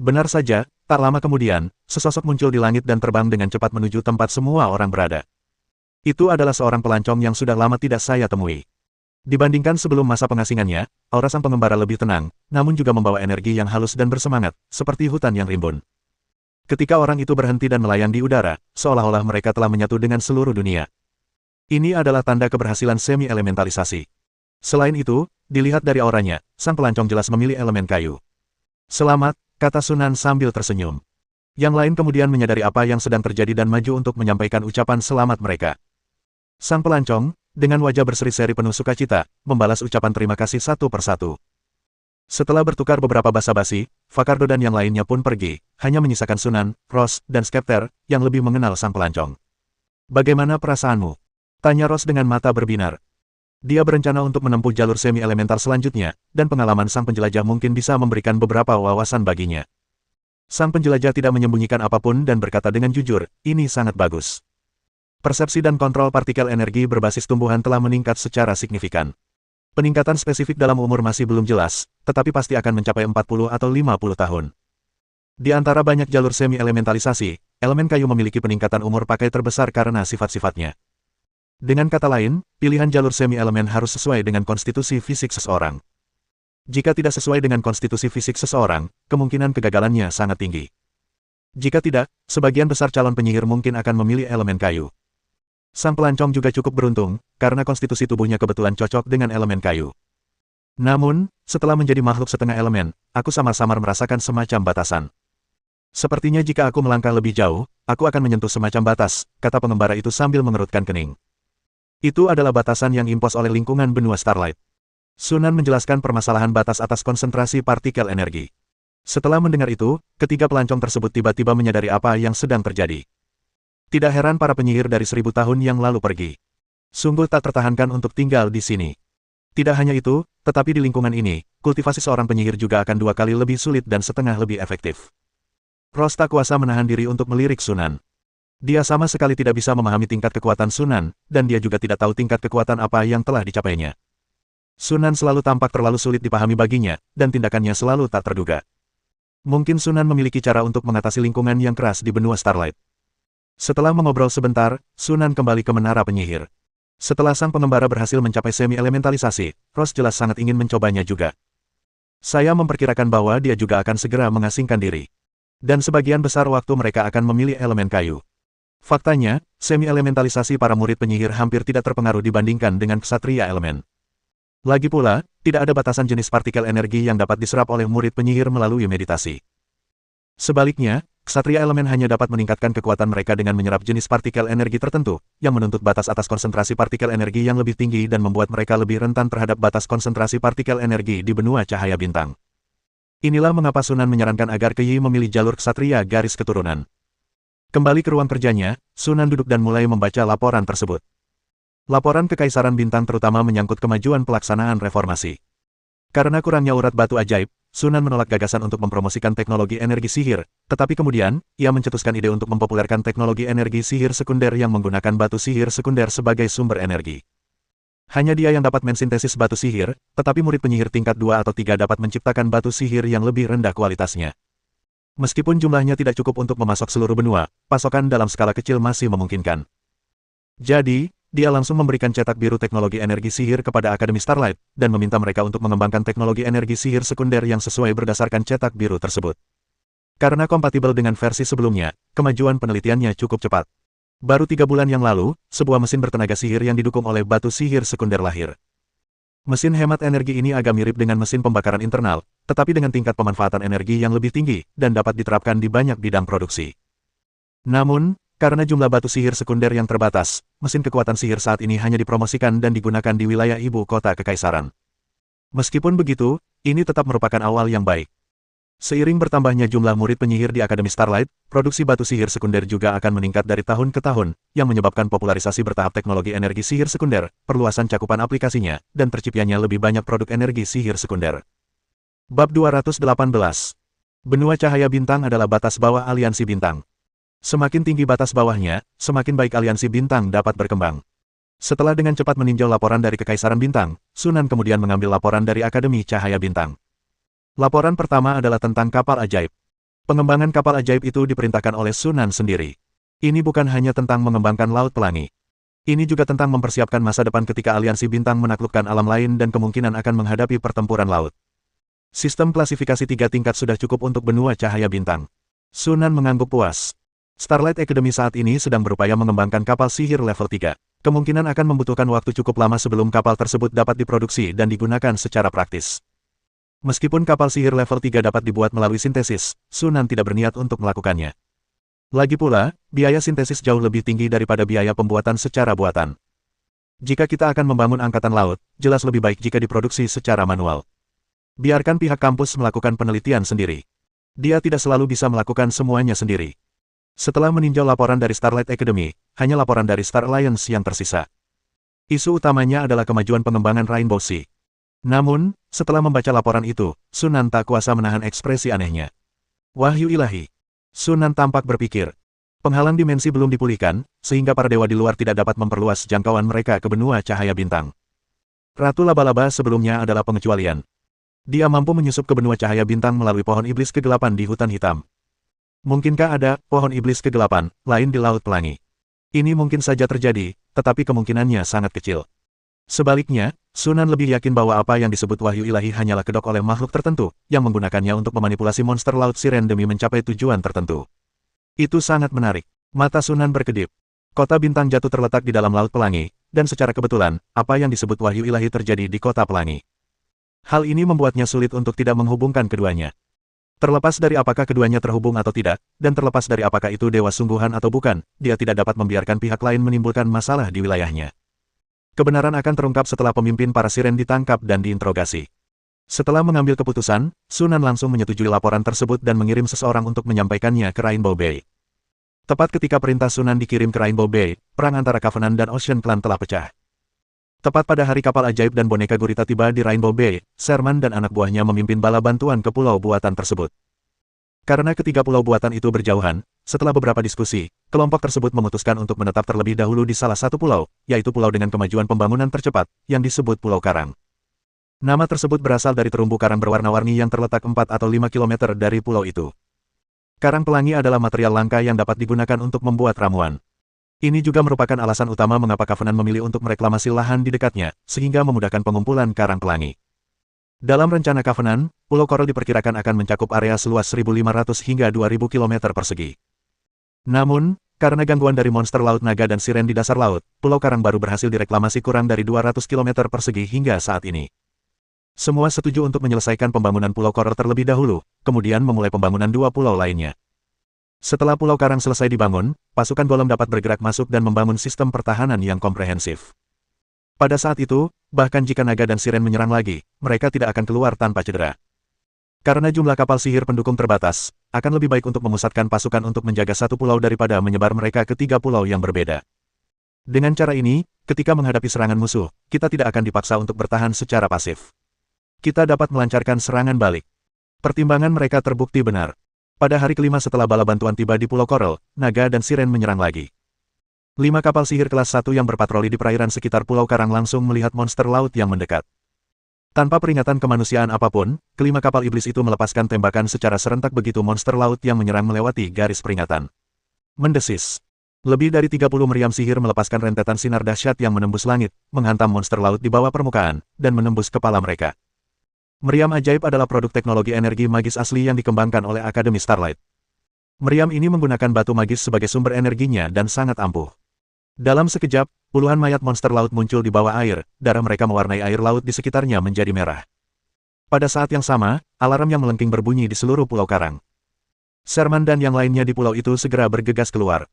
Benar saja, tak lama kemudian, sesosok muncul di langit dan terbang dengan cepat menuju tempat semua orang berada. Itu adalah seorang pelancong yang sudah lama tidak saya temui. Dibandingkan sebelum masa pengasingannya, aura sang pengembara lebih tenang, namun juga membawa energi yang halus dan bersemangat, seperti hutan yang rimbun. Ketika orang itu berhenti dan melayang di udara, seolah-olah mereka telah menyatu dengan seluruh dunia. Ini adalah tanda keberhasilan semi-elementalisasi. Selain itu, dilihat dari auranya, sang pelancong jelas memilih elemen kayu. Selamat, kata Sunan sambil tersenyum. Yang lain kemudian menyadari apa yang sedang terjadi dan maju untuk menyampaikan ucapan selamat mereka. Sang pelancong, dengan wajah berseri-seri penuh sukacita, membalas ucapan terima kasih satu persatu. Setelah bertukar beberapa basa-basi, Fakardo dan yang lainnya pun pergi, hanya menyisakan Sunan, Ross, dan Skepter, yang lebih mengenal sang pelancong. Bagaimana perasaanmu? Tanya Ross dengan mata berbinar. Dia berencana untuk menempuh jalur semi-elemental selanjutnya, dan pengalaman sang penjelajah mungkin bisa memberikan beberapa wawasan baginya. Sang penjelajah tidak menyembunyikan apapun dan berkata dengan jujur, ini sangat bagus. Persepsi dan kontrol partikel energi berbasis tumbuhan telah meningkat secara signifikan. Peningkatan spesifik dalam umur masih belum jelas, tetapi pasti akan mencapai 40 atau 50 tahun. Di antara banyak jalur semi-elementalisasi, elemen kayu memiliki peningkatan umur pakai terbesar karena sifat-sifatnya. Dengan kata lain, pilihan jalur semi-elemen harus sesuai dengan konstitusi fisik seseorang. Jika tidak sesuai dengan konstitusi fisik seseorang, kemungkinan kegagalannya sangat tinggi. Jika tidak, sebagian besar calon penyihir mungkin akan memilih elemen kayu. Sang pelancong juga cukup beruntung, karena konstitusi tubuhnya kebetulan cocok dengan elemen kayu. Namun, setelah menjadi makhluk setengah elemen, aku samar-samar merasakan semacam batasan. Sepertinya jika aku melangkah lebih jauh, aku akan menyentuh semacam batas, kata pengembara itu sambil mengerutkan kening. Itu adalah batasan yang impos oleh lingkungan benua Starlight. Sunan menjelaskan permasalahan batas atas konsentrasi partikel energi. Setelah mendengar itu, ketiga pelancong tersebut tiba-tiba menyadari apa yang sedang terjadi. Tidak heran para penyihir dari 1000 tahun yang lalu pergi. Sungguh tak tertahankan untuk tinggal di sini. Tidak hanya itu, tetapi di lingkungan ini, kultivasi seorang penyihir juga akan 2 kali lebih sulit dan setengah lebih efektif. Ross tak kuasa menahan diri untuk melirik Sunan. Dia sama sekali tidak bisa memahami tingkat kekuatan Sunan, dan dia juga tidak tahu tingkat kekuatan apa yang telah dicapainya. Sunan selalu tampak terlalu sulit dipahami baginya, dan tindakannya selalu tak terduga. Mungkin Sunan memiliki cara untuk mengatasi lingkungan yang keras di benua Starlight. Setelah mengobrol sebentar, Sunan kembali ke menara penyihir. Setelah sang pengembara berhasil mencapai semi-elementalisasi, Ross jelas sangat ingin mencobanya juga. Saya memperkirakan bahwa dia juga akan segera mengasingkan diri. Dan sebagian besar waktu mereka akan memilih elemen kayu. Faktanya, semi-elementalisasi para murid penyihir hampir tidak terpengaruh dibandingkan dengan ksatria elemen. Lagi pula, tidak ada batasan jenis partikel energi yang dapat diserap oleh murid penyihir melalui meditasi. Sebaliknya, ksatria elemen hanya dapat meningkatkan kekuatan mereka dengan menyerap jenis partikel energi tertentu, yang menuntut batas atas konsentrasi partikel energi yang lebih tinggi dan membuat mereka lebih rentan terhadap batas konsentrasi partikel energi di benua cahaya bintang. Inilah mengapa Sunan menyarankan agar Kyi memilih jalur ksatria garis keturunan. Kembali ke ruang kerjanya, Sunan duduk dan mulai membaca laporan tersebut. Laporan Kekaisaran Bintang terutama menyangkut kemajuan pelaksanaan reformasi. Karena kurangnya urat batu ajaib, Sunan menolak gagasan untuk mempromosikan teknologi energi sihir, tetapi kemudian, ia mencetuskan ide untuk mempopulerkan teknologi energi sihir sekunder yang menggunakan batu sihir sekunder sebagai sumber energi. Hanya dia yang dapat mensintesis batu sihir, tetapi murid penyihir tingkat 2 atau 3 dapat menciptakan batu sihir yang lebih rendah kualitasnya. Meskipun jumlahnya tidak cukup untuk memasok seluruh benua, pasokan dalam skala kecil masih memungkinkan. Jadi, dia langsung memberikan cetak biru teknologi energi sihir kepada Akademi Starlight, dan meminta mereka untuk mengembangkan teknologi energi sihir sekunder yang sesuai berdasarkan cetak biru tersebut. Karena kompatibel dengan versi sebelumnya, kemajuan penelitiannya cukup cepat. Baru 3 bulan yang lalu, sebuah mesin bertenaga sihir yang didukung oleh batu sihir sekunder lahir. Mesin hemat energi ini agak mirip dengan mesin pembakaran internal, tetapi dengan tingkat pemanfaatan energi yang lebih tinggi, dan dapat diterapkan di banyak bidang produksi. Namun, karena jumlah batu sihir sekunder yang terbatas, mesin kekuatan sihir saat ini hanya dipromosikan dan digunakan di wilayah ibu kota kekaisaran. Meskipun begitu, ini tetap merupakan awal yang baik. Seiring bertambahnya jumlah murid penyihir di Akademi Starlight, produksi batu sihir sekunder juga akan meningkat dari tahun ke tahun, yang menyebabkan popularisasi bertahap teknologi energi sihir sekunder, perluasan cakupan aplikasinya, dan terciptanya lebih banyak produk energi sihir sekunder. Bab 218. Benua cahaya bintang adalah batas bawah aliansi bintang. Semakin tinggi batas bawahnya, semakin baik aliansi bintang dapat berkembang. Setelah dengan cepat meninjau laporan dari Kekaisaran Bintang, Sunan kemudian mengambil laporan dari Akademi Cahaya Bintang. Laporan pertama adalah tentang kapal ajaib. Pengembangan kapal ajaib itu diperintahkan oleh Sunan sendiri. Ini bukan hanya tentang mengembangkan Laut Pelangi. Ini juga tentang mempersiapkan masa depan ketika aliansi bintang menaklukkan alam lain dan kemungkinan akan menghadapi pertempuran laut. Sistem klasifikasi 3 tingkat sudah cukup untuk benua cahaya bintang. Sunan mengangguk puas. Starlight Academy saat ini sedang berupaya mengembangkan kapal sihir level 3. Kemungkinan akan membutuhkan waktu cukup lama sebelum kapal tersebut dapat diproduksi dan digunakan secara praktis. Meskipun kapal sihir level 3 dapat dibuat melalui sintesis, Sunan tidak berniat untuk melakukannya. Lagi pula, biaya sintesis jauh lebih tinggi daripada biaya pembuatan secara buatan. Jika kita akan membangun angkatan laut, jelas lebih baik jika diproduksi secara manual. Biarkan pihak kampus melakukan penelitian sendiri. Dia tidak selalu bisa melakukan semuanya sendiri. Setelah meninjau laporan dari Starlight Academy, hanya laporan dari Star Alliance yang tersisa. Isu utamanya adalah kemajuan pengembangan Rainbow Sea. Namun, setelah membaca laporan itu, Sunan tak kuasa menahan ekspresi anehnya. Wahyu ilahi. Sunan tampak berpikir. Penghalang dimensi belum dipulihkan, sehingga para dewa di luar tidak dapat memperluas jangkauan mereka ke benua cahaya bintang. Ratu Laba-Laba sebelumnya adalah pengecualian. Dia mampu menyusup ke benua cahaya bintang melalui pohon iblis kegelapan di hutan hitam. Mungkinkah ada pohon iblis kegelapan lain di Laut Pelangi? Ini mungkin saja terjadi, tetapi kemungkinannya sangat kecil. Sebaliknya, Sunan lebih yakin bahwa apa yang disebut wahyu ilahi hanyalah kedok oleh makhluk tertentu, yang menggunakannya untuk memanipulasi monster laut siren demi mencapai tujuan tertentu. Itu sangat menarik. Mata Sunan berkedip. Kota bintang jatuh terletak di dalam Laut Pelangi, dan secara kebetulan, apa yang disebut wahyu ilahi terjadi di Kota Pelangi. Hal ini membuatnya sulit untuk tidak menghubungkan keduanya. Terlepas dari apakah keduanya terhubung atau tidak, dan terlepas dari apakah itu dewa sungguhan atau bukan, dia tidak dapat membiarkan pihak lain menimbulkan masalah di wilayahnya. Kebenaran akan terungkap setelah pemimpin para siren ditangkap dan diinterogasi. Setelah mengambil keputusan, Sunan langsung menyetujui laporan tersebut dan mengirim seseorang untuk menyampaikannya ke Rainbow Bay. Tepat ketika perintah Sunan dikirim ke Rainbow Bay, perang antara Covenant dan Ocean Clan telah pecah. Tepat pada hari kapal ajaib dan boneka gurita tiba di Rainbow Bay, Sherman dan anak buahnya memimpin bala bantuan ke pulau buatan tersebut. Karena ketiga pulau buatan itu berjauhan, setelah beberapa diskusi, kelompok tersebut memutuskan untuk menetap terlebih dahulu di salah satu pulau, yaitu pulau dengan kemajuan pembangunan tercepat, yang disebut Pulau Karang. Nama tersebut berasal dari terumbu karang berwarna-warni yang terletak 4 atau 5 km dari pulau itu. Karang pelangi adalah material langka yang dapat digunakan untuk membuat ramuan. Ini juga merupakan alasan utama mengapa Covenant memilih untuk mereklamasi lahan di dekatnya, sehingga memudahkan pengumpulan karang pelangi. Dalam rencana Covenant, Pulau Coral diperkirakan akan mencakup area seluas 1.500 hingga 2.000 km persegi. Namun, karena gangguan dari monster laut naga dan siren di dasar laut, Pulau Karang baru berhasil direklamasi kurang dari 200 km persegi hingga saat ini. Semua setuju untuk menyelesaikan pembangunan Pulau Coral terlebih dahulu, kemudian memulai pembangunan dua pulau lainnya. Setelah Pulau Karang selesai dibangun, pasukan Golem dapat bergerak masuk dan membangun sistem pertahanan yang komprehensif. Pada saat itu, bahkan jika naga dan siren menyerang lagi, mereka tidak akan keluar tanpa cedera. Karena jumlah kapal sihir pendukung terbatas, akan lebih baik untuk memusatkan pasukan untuk menjaga satu pulau daripada menyebar mereka ke 3 pulau yang berbeda. Dengan cara ini, ketika menghadapi serangan musuh, kita tidak akan dipaksa untuk bertahan secara pasif. Kita dapat melancarkan serangan balik. Pertimbangan mereka terbukti benar. Pada hari kelima setelah bala bantuan tiba di Pulau Coral, naga dan siren menyerang lagi. 5 kapal sihir kelas 1 yang berpatroli di perairan sekitar Pulau Karang langsung melihat monster laut yang mendekat. Tanpa peringatan kemanusiaan apapun, kelima kapal iblis itu melepaskan tembakan secara serentak begitu monster laut yang menyerang melewati garis peringatan. Mendesis. Lebih dari 30 meriam sihir melepaskan rentetan sinar dahsyat yang menembus langit, menghantam monster laut di bawah permukaan, dan menembus kepala mereka. Meriam ajaib adalah produk teknologi energi magis asli yang dikembangkan oleh Akademi Starlight. Meriam ini menggunakan batu magis sebagai sumber energinya dan sangat ampuh. Dalam sekejap, puluhan mayat monster laut muncul di bawah air, darah mereka mewarnai air laut di sekitarnya menjadi merah. Pada saat yang sama, alarm yang melengking berbunyi di seluruh Pulau Karang. Sherman dan yang lainnya di pulau itu segera bergegas keluar.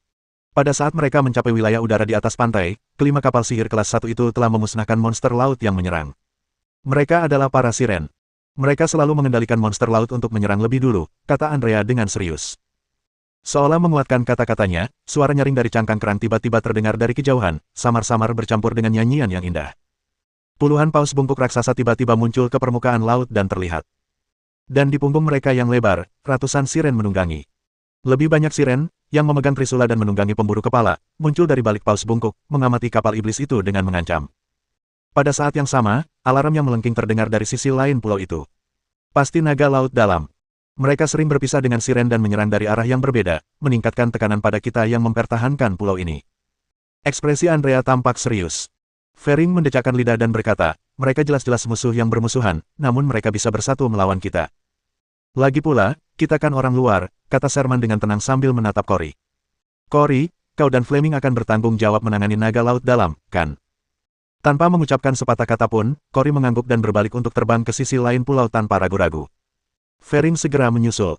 Pada saat mereka mencapai wilayah udara di atas pantai, kelima kapal sihir kelas 1 itu telah memusnahkan monster laut yang menyerang. Mereka adalah para siren. Mereka selalu mengendalikan monster laut untuk menyerang lebih dulu, kata Andrea dengan serius. Seolah menguatkan kata-katanya, suara nyaring dari cangkang kerang tiba-tiba terdengar dari kejauhan, samar-samar bercampur dengan nyanyian yang indah. Puluhan paus bungkuk raksasa tiba-tiba muncul ke permukaan laut dan terlihat. Dan di punggung mereka yang lebar, ratusan siren menunggangi. Lebih banyak siren, yang memegang trisula dan menunggangi pemburu kepala, muncul dari balik paus bungkuk, mengamati kapal iblis itu dengan mengancam. Pada saat yang sama, alarm yang melengking terdengar dari sisi lain pulau itu. Pasti naga laut dalam. Mereka sering berpisah dengan siren dan menyerang dari arah yang berbeda, meningkatkan tekanan pada kita yang mempertahankan pulau ini. Ekspresi Andrea tampak serius. Fering mendecakkan lidah dan berkata, mereka jelas-jelas musuh yang bermusuhan, namun mereka bisa bersatu melawan kita. Lagi pula, kita kan orang luar, kata Sherman dengan tenang sambil menatap Cory. Cory, kau dan Fleming akan bertanggung jawab menangani naga laut dalam, kan? Tanpa mengucapkan sepatah kata pun, Cory mengangguk dan berbalik untuk terbang ke sisi lain pulau tanpa ragu-ragu. Fering segera menyusul.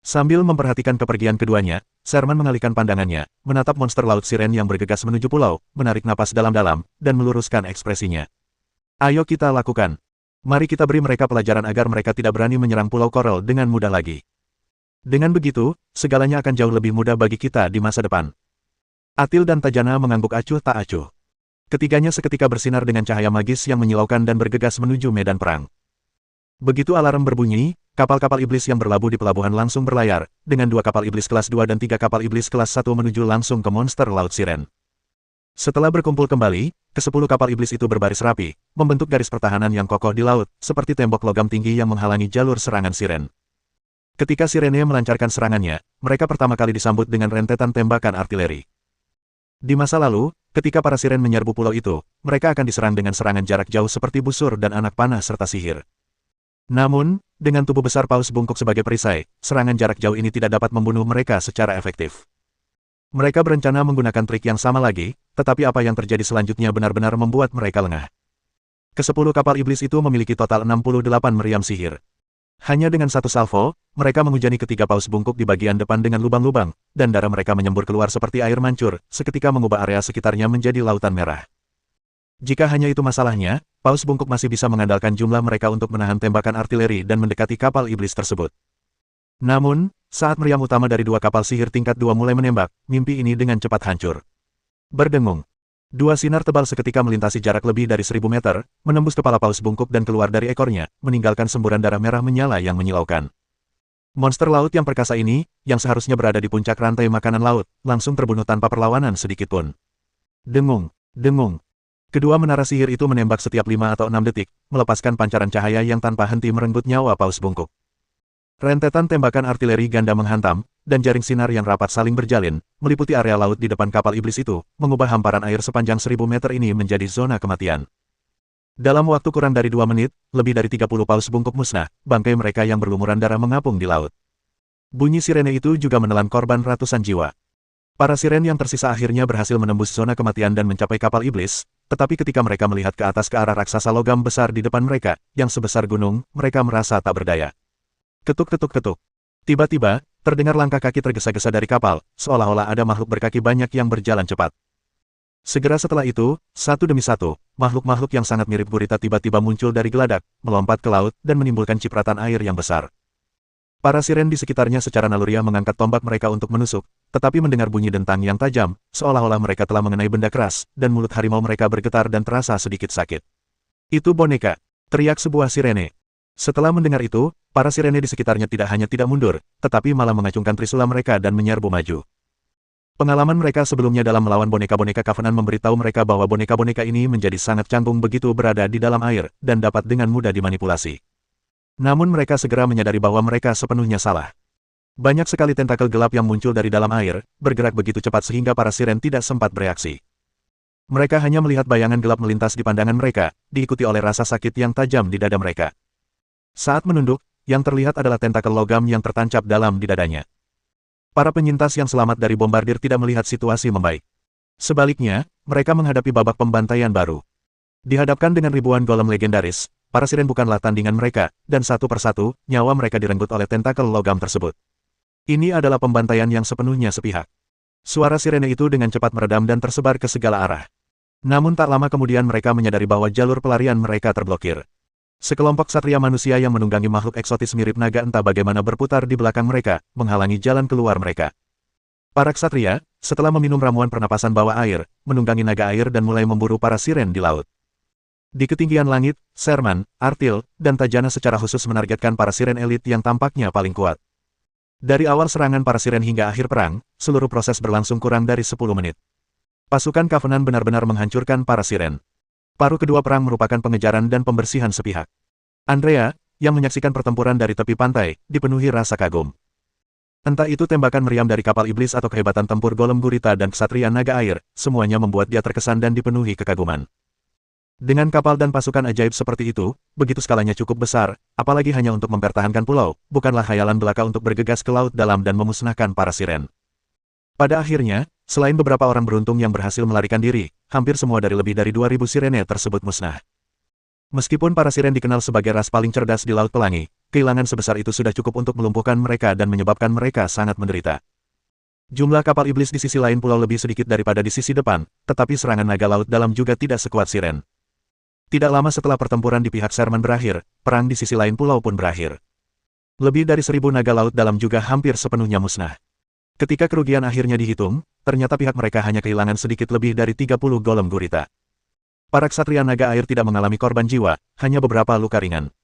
Sambil memperhatikan kepergian keduanya, Sherman mengalihkan pandangannya, menatap monster laut siren yang bergegas menuju pulau, menarik napas dalam-dalam, dan meluruskan ekspresinya. Ayo kita lakukan. Mari kita beri mereka pelajaran agar mereka tidak berani menyerang Pulau Coral dengan mudah lagi. Dengan begitu, segalanya akan jauh lebih mudah bagi kita di masa depan. Atil dan Tajana mengangguk acuh tak acuh. Ketiganya seketika bersinar dengan cahaya magis yang menyilaukan dan bergegas menuju medan perang. Begitu alarm berbunyi, kapal-kapal iblis yang berlabuh di pelabuhan langsung berlayar, dengan 2 kapal iblis kelas 2 dan 3 kapal iblis kelas 1 menuju langsung ke monster laut siren. Setelah berkumpul kembali, ke-10 kapal iblis itu berbaris rapi, membentuk garis pertahanan yang kokoh di laut, seperti tembok logam tinggi yang menghalangi jalur serangan siren. Ketika sirene melancarkan serangannya, mereka pertama kali disambut dengan rentetan tembakan artileri. Di masa lalu, ketika para siren menyerbu pulau itu, mereka akan diserang dengan serangan jarak jauh seperti busur dan anak panah serta sihir. Namun, dengan tubuh besar paus bungkuk sebagai perisai, serangan jarak jauh ini tidak dapat membunuh mereka secara efektif. Mereka berencana menggunakan trik yang sama lagi, tetapi apa yang terjadi selanjutnya benar-benar membuat mereka lengah. Ke-10 kapal iblis itu memiliki total 68 meriam sihir. Hanya dengan satu salvo, mereka menghujani ketiga paus bungkuk di bagian depan dengan lubang-lubang, dan darah mereka menyembur keluar seperti air mancur, seketika mengubah area sekitarnya menjadi lautan merah. Jika hanya itu masalahnya, paus bungkuk masih bisa mengandalkan jumlah mereka untuk menahan tembakan artileri dan mendekati kapal iblis tersebut. Namun, saat meriam utama dari 2 kapal sihir tingkat 2 mulai menembak, mimpi ini dengan cepat hancur. Berdengung. 2 sinar tebal seketika melintasi jarak lebih dari 1000 meter, menembus kepala paus bungkuk dan keluar dari ekornya, meninggalkan semburan darah merah menyala yang menyilaukan. Monster laut yang perkasa ini, yang seharusnya berada di puncak rantai makanan laut, langsung terbunuh tanpa perlawanan sedikitpun. Dengung, dengung. Kedua menara sihir itu menembak setiap 5 atau 6 detik, melepaskan pancaran cahaya yang tanpa henti merenggut nyawa paus bungkuk. Rentetan tembakan artileri ganda menghantam, dan jaring sinar yang rapat saling berjalin, meliputi area laut di depan kapal iblis itu, mengubah hamparan air sepanjang 1000 meter ini menjadi zona kematian. Dalam waktu kurang dari 2 menit, lebih dari 30 paus bungkuk musnah, bangkai mereka yang berlumuran darah mengapung di laut. Bunyi sirene itu juga menelan korban ratusan jiwa. Para siren yang tersisa akhirnya berhasil menembus zona kematian dan mencapai kapal iblis, tetapi ketika mereka melihat ke atas ke arah raksasa logam besar di depan mereka, yang sebesar gunung, mereka merasa tak berdaya. Ketuk-ketuk-ketuk. Tiba-tiba, terdengar langkah kaki tergesa-gesa dari kapal, seolah-olah ada makhluk berkaki banyak yang berjalan cepat. Segera setelah itu, satu demi satu, makhluk-makhluk yang sangat mirip gurita tiba-tiba muncul dari geladak, melompat ke laut, dan menimbulkan cipratan air yang besar. Para siren di sekitarnya secara naluriah mengangkat tombak mereka untuk menusuk, tetapi mendengar bunyi dentang yang tajam, seolah-olah mereka telah mengenai benda keras, dan mulut harimau mereka bergetar dan terasa sedikit sakit. Itu boneka, teriak sebuah sirene. Setelah mendengar itu, para sirene di sekitarnya tidak hanya tidak mundur, tetapi malah mengacungkan trisula mereka dan menyerbu maju. Pengalaman mereka sebelumnya dalam melawan boneka-boneka Covenant memberitahu mereka bahwa boneka-boneka ini menjadi sangat canggung begitu berada di dalam air, dan dapat dengan mudah dimanipulasi. Namun mereka segera menyadari bahwa mereka sepenuhnya salah. Banyak sekali tentakel gelap yang muncul dari dalam air, bergerak begitu cepat sehingga para siren tidak sempat bereaksi. Mereka hanya melihat bayangan gelap melintas di pandangan mereka, diikuti oleh rasa sakit yang tajam di dada mereka. Saat menunduk, yang terlihat adalah tentakel logam yang tertancap dalam di dadanya. Para penyintas yang selamat dari bombardir tidak melihat situasi membaik. Sebaliknya, mereka menghadapi babak pembantaian baru. Dihadapkan dengan ribuan golem legendaris, para siren bukanlah tandingan mereka, dan satu persatu, nyawa mereka direnggut oleh tentakel logam tersebut. Ini adalah pembantaian yang sepenuhnya sepihak. Suara sirene itu dengan cepat meredam dan tersebar ke segala arah. Namun tak lama kemudian mereka menyadari bahwa jalur pelarian mereka terblokir. Sekelompok satria manusia yang menunggangi makhluk eksotis mirip naga entah bagaimana berputar di belakang mereka, menghalangi jalan keluar mereka. Para ksatria, setelah meminum ramuan pernapasan bawah air, menunggangi naga air dan mulai memburu para siren di laut. Di ketinggian langit, Sherman, Artil, dan Tajana secara khusus menargetkan para siren elit yang tampaknya paling kuat. Dari awal serangan para siren hingga akhir perang, seluruh proses berlangsung kurang dari 10 menit. Pasukan Covenant benar-benar menghancurkan para siren. Paruh kedua perang merupakan pengejaran dan pembersihan sepihak. Andrea, yang menyaksikan pertempuran dari tepi pantai, dipenuhi rasa kagum. Entah itu tembakan meriam dari kapal iblis atau kehebatan tempur golem gurita dan ksatria naga air, semuanya membuat dia terkesan dan dipenuhi kekaguman. Dengan kapal dan pasukan ajaib seperti itu, begitu skalanya cukup besar, apalagi hanya untuk mempertahankan pulau, bukanlah khayalan belaka untuk bergegas ke laut dalam dan memusnahkan para siren. Pada akhirnya, selain beberapa orang beruntung yang berhasil melarikan diri, hampir semua dari lebih dari 2000 sirene tersebut musnah. Meskipun para siren dikenal sebagai ras paling cerdas di Laut Pelangi, kehilangan sebesar itu sudah cukup untuk melumpuhkan mereka dan menyebabkan mereka sangat menderita. Jumlah kapal iblis di sisi lain pulau lebih sedikit daripada di sisi depan, tetapi serangan naga laut dalam juga tidak sekuat siren. Tidak lama setelah pertempuran di pihak Sherman berakhir, perang di sisi lain pulau pun berakhir. Lebih dari 1000 naga laut dalam juga hampir sepenuhnya musnah. Ketika kerugian akhirnya dihitung, ternyata pihak mereka hanya kehilangan sedikit lebih dari 30 golem gurita. Para ksatria naga air tidak mengalami korban jiwa, hanya beberapa luka ringan.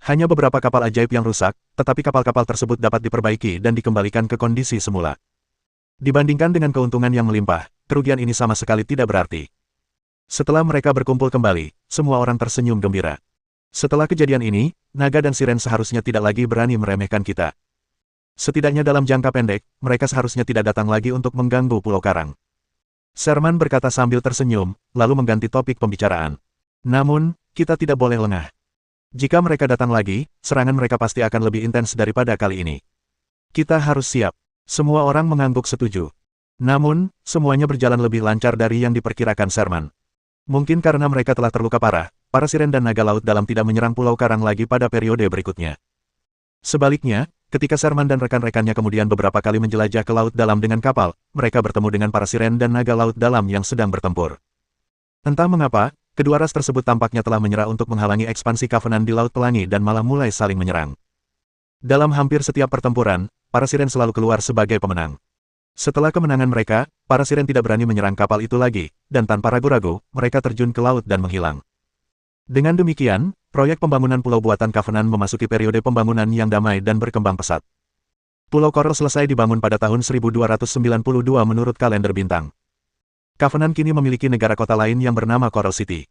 Hanya beberapa kapal ajaib yang rusak, tetapi kapal-kapal tersebut dapat diperbaiki dan dikembalikan ke kondisi semula. Dibandingkan dengan keuntungan yang melimpah, kerugian ini sama sekali tidak berarti. Setelah mereka berkumpul kembali, semua orang tersenyum gembira. Setelah kejadian ini, naga dan siren seharusnya tidak lagi berani meremehkan kita. Setidaknya dalam jangka pendek, mereka seharusnya tidak datang lagi untuk mengganggu Pulau Karang. Sherman berkata sambil tersenyum, lalu mengganti topik pembicaraan. Namun, kita tidak boleh lengah. Jika mereka datang lagi, serangan mereka pasti akan lebih intens daripada kali ini. Kita harus siap. Semua orang mengangguk setuju. Namun, semuanya berjalan lebih lancar dari yang diperkirakan Sherman. Mungkin karena mereka telah terluka parah, para siren dan naga laut dalam tidak menyerang Pulau Karang lagi pada periode berikutnya. Sebaliknya, ketika Sherman dan rekan-rekannya kemudian beberapa kali menjelajah ke laut dalam dengan kapal, mereka bertemu dengan para siren dan naga laut dalam yang sedang bertempur. Entah mengapa, kedua ras tersebut tampaknya telah menyerah untuk menghalangi ekspansi Covenant di Laut Pelangi dan malah mulai saling menyerang. Dalam hampir setiap pertempuran, para siren selalu keluar sebagai pemenang. Setelah kemenangan mereka, para siren tidak berani menyerang kapal itu lagi, dan tanpa ragu-ragu, mereka terjun ke laut dan menghilang. Dengan demikian, proyek pembangunan pulau buatan Covenant memasuki periode pembangunan yang damai dan berkembang pesat. Pulau Coral selesai dibangun pada tahun 1292 menurut kalender bintang. Covenant kini memiliki negara kota lain yang bernama Coral City.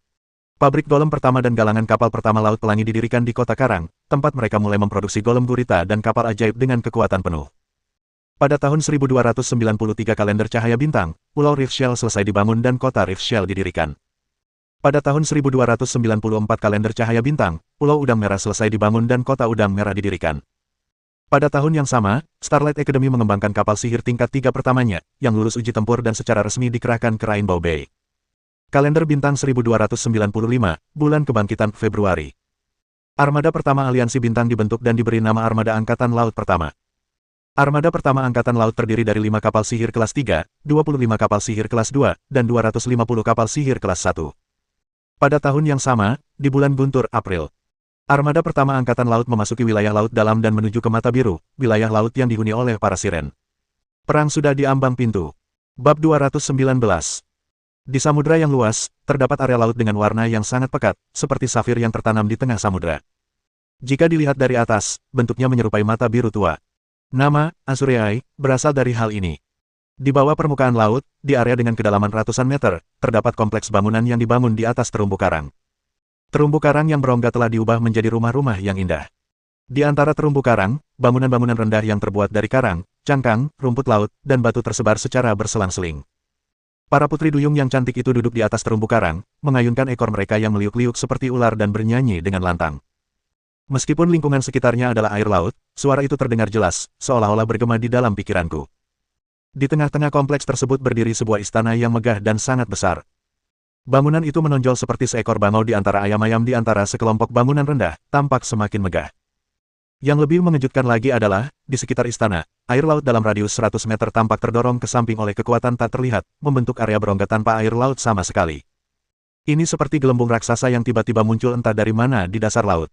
Pabrik golem pertama dan galangan kapal pertama Laut Pelangi didirikan di kota Karang, tempat mereka mulai memproduksi golem gurita dan kapal ajaib dengan kekuatan penuh. Pada tahun 1293 kalender cahaya bintang, Pulau Rift Shell selesai dibangun dan kota Rift Shell didirikan. Pada tahun 1294 kalender cahaya bintang, Pulau Udang Merah selesai dibangun dan kota Udang Merah didirikan. Pada tahun yang sama, Starlight Academy mengembangkan kapal sihir tingkat 3 pertamanya, yang lulus uji tempur dan secara resmi dikerahkan ke Rainbow Bay. Kalender bintang 1295, bulan kebangkitan Februari. Armada pertama Aliansi Bintang dibentuk dan diberi nama Armada Angkatan Laut Pertama. Armada pertama Angkatan Laut terdiri dari 5 kapal sihir kelas 3, 25 kapal sihir kelas 2, dan 250 kapal sihir kelas 1. Pada tahun yang sama, di bulan Guntur, April, Armada pertama Angkatan Laut memasuki wilayah Laut Dalam dan menuju ke Mata Biru, wilayah laut yang dihuni oleh para siren. Perang sudah di ambang pintu. Bab 219. Di samudra yang luas, terdapat area laut dengan warna yang sangat pekat, seperti safir yang tertanam di tengah samudra. Jika dilihat dari atas, bentuknya menyerupai mata biru tua. Nama, Azureai, berasal dari hal ini. Di bawah permukaan laut, di area dengan kedalaman ratusan meter, terdapat kompleks bangunan yang dibangun di atas terumbu karang. Terumbu karang yang berongga telah diubah menjadi rumah-rumah yang indah. Di antara terumbu karang, bangunan-bangunan rendah yang terbuat dari karang, cangkang, rumput laut, dan batu tersebar secara berselang-seling. Para putri duyung yang cantik itu duduk di atas terumbu karang, mengayunkan ekor mereka yang meliuk-liuk seperti ular dan bernyanyi dengan lantang. Meskipun lingkungan sekitarnya adalah air laut, suara itu terdengar jelas, seolah-olah bergema di dalam pikiranku. Di tengah-tengah kompleks tersebut berdiri sebuah istana yang megah dan sangat besar. Bangunan itu menonjol seperti seekor bangau di antara ayam-ayam di antara sekelompok bangunan rendah, tampak semakin megah. Yang lebih mengejutkan lagi adalah, di sekitar istana, air laut dalam radius 100 meter tampak terdorong ke samping oleh kekuatan tak terlihat, membentuk area berongga tanpa air laut sama sekali. Ini seperti gelembung raksasa yang tiba-tiba muncul entah dari mana di dasar laut.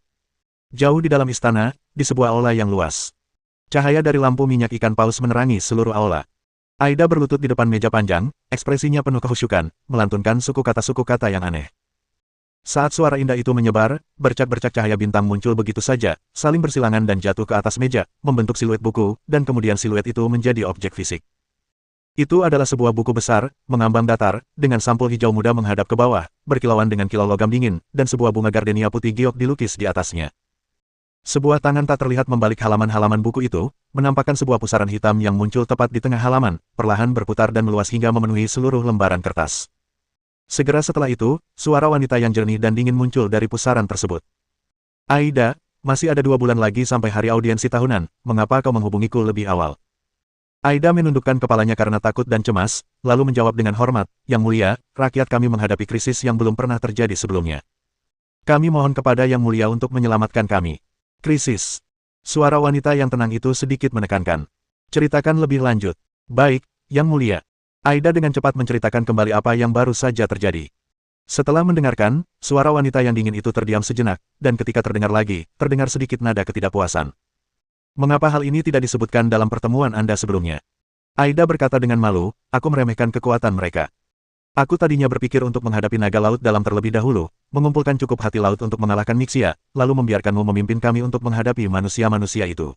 Jauh di dalam istana, di sebuah aula yang luas. Cahaya dari lampu minyak ikan paus menerangi seluruh aula. Aida berlutut di depan meja panjang, ekspresinya penuh kehusyukan, melantunkan suku kata yang aneh. Saat suara indah itu menyebar, bercak-bercak cahaya bintang muncul begitu saja, saling bersilangan dan jatuh ke atas meja, membentuk siluet buku, dan kemudian siluet itu menjadi objek fisik. Itu adalah sebuah buku besar, mengambang datar, dengan sampul hijau muda menghadap ke bawah, berkilauan dengan kilau logam dingin, dan sebuah bunga gardenia putih giok dilukis di atasnya. Sebuah tangan tak terlihat membalik halaman-halaman buku itu, menampakkan sebuah pusaran hitam yang muncul tepat di tengah halaman, perlahan berputar dan meluas hingga memenuhi seluruh lembaran kertas. Segera setelah itu, suara wanita yang jernih dan dingin muncul dari pusaran tersebut. Aida, masih ada 2 bulan lagi sampai hari audiensi tahunan, mengapa kau menghubungiku lebih awal? Aida menundukkan kepalanya karena takut dan cemas, lalu menjawab dengan hormat, Yang Mulia, rakyat kami menghadapi krisis yang belum pernah terjadi sebelumnya. Kami mohon kepada Yang Mulia untuk menyelamatkan kami. Krisis. Suara wanita yang tenang itu sedikit menekankan. Ceritakan lebih lanjut. Baik, Yang Mulia. Aida dengan cepat menceritakan kembali apa yang baru saja terjadi. Setelah mendengarkan, suara wanita yang dingin itu terdiam sejenak, dan ketika terdengar lagi, terdengar sedikit nada ketidakpuasan. Mengapa hal ini tidak disebutkan dalam pertemuan Anda sebelumnya? Aida berkata dengan malu, aku meremehkan kekuatan mereka. Aku tadinya berpikir untuk menghadapi naga laut dalam terlebih dahulu, mengumpulkan cukup hati laut untuk mengalahkan Mixia, lalu membiarkanmu memimpin kami untuk menghadapi manusia-manusia itu.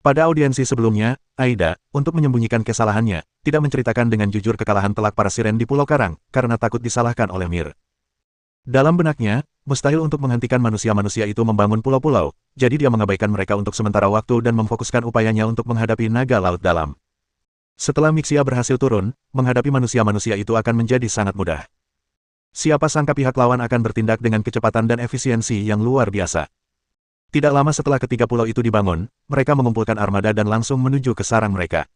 Pada audiensi sebelumnya, Aida, untuk menyembunyikan kesalahannya, tidak menceritakan dengan jujur kekalahan telak para siren di Pulau Karang, karena takut disalahkan oleh Mir. Dalam benaknya, mustahil untuk menghentikan manusia-manusia itu membangun pulau-pulau, jadi dia mengabaikan mereka untuk sementara waktu dan memfokuskan upayanya untuk menghadapi naga laut dalam. Setelah Mixia berhasil turun, menghadapi manusia-manusia itu akan menjadi sangat mudah. Siapa sangka pihak lawan akan bertindak dengan kecepatan dan efisiensi yang luar biasa. Tidak lama setelah ketiga pulau itu dibangun, mereka mengumpulkan armada dan langsung menuju ke sarang mereka.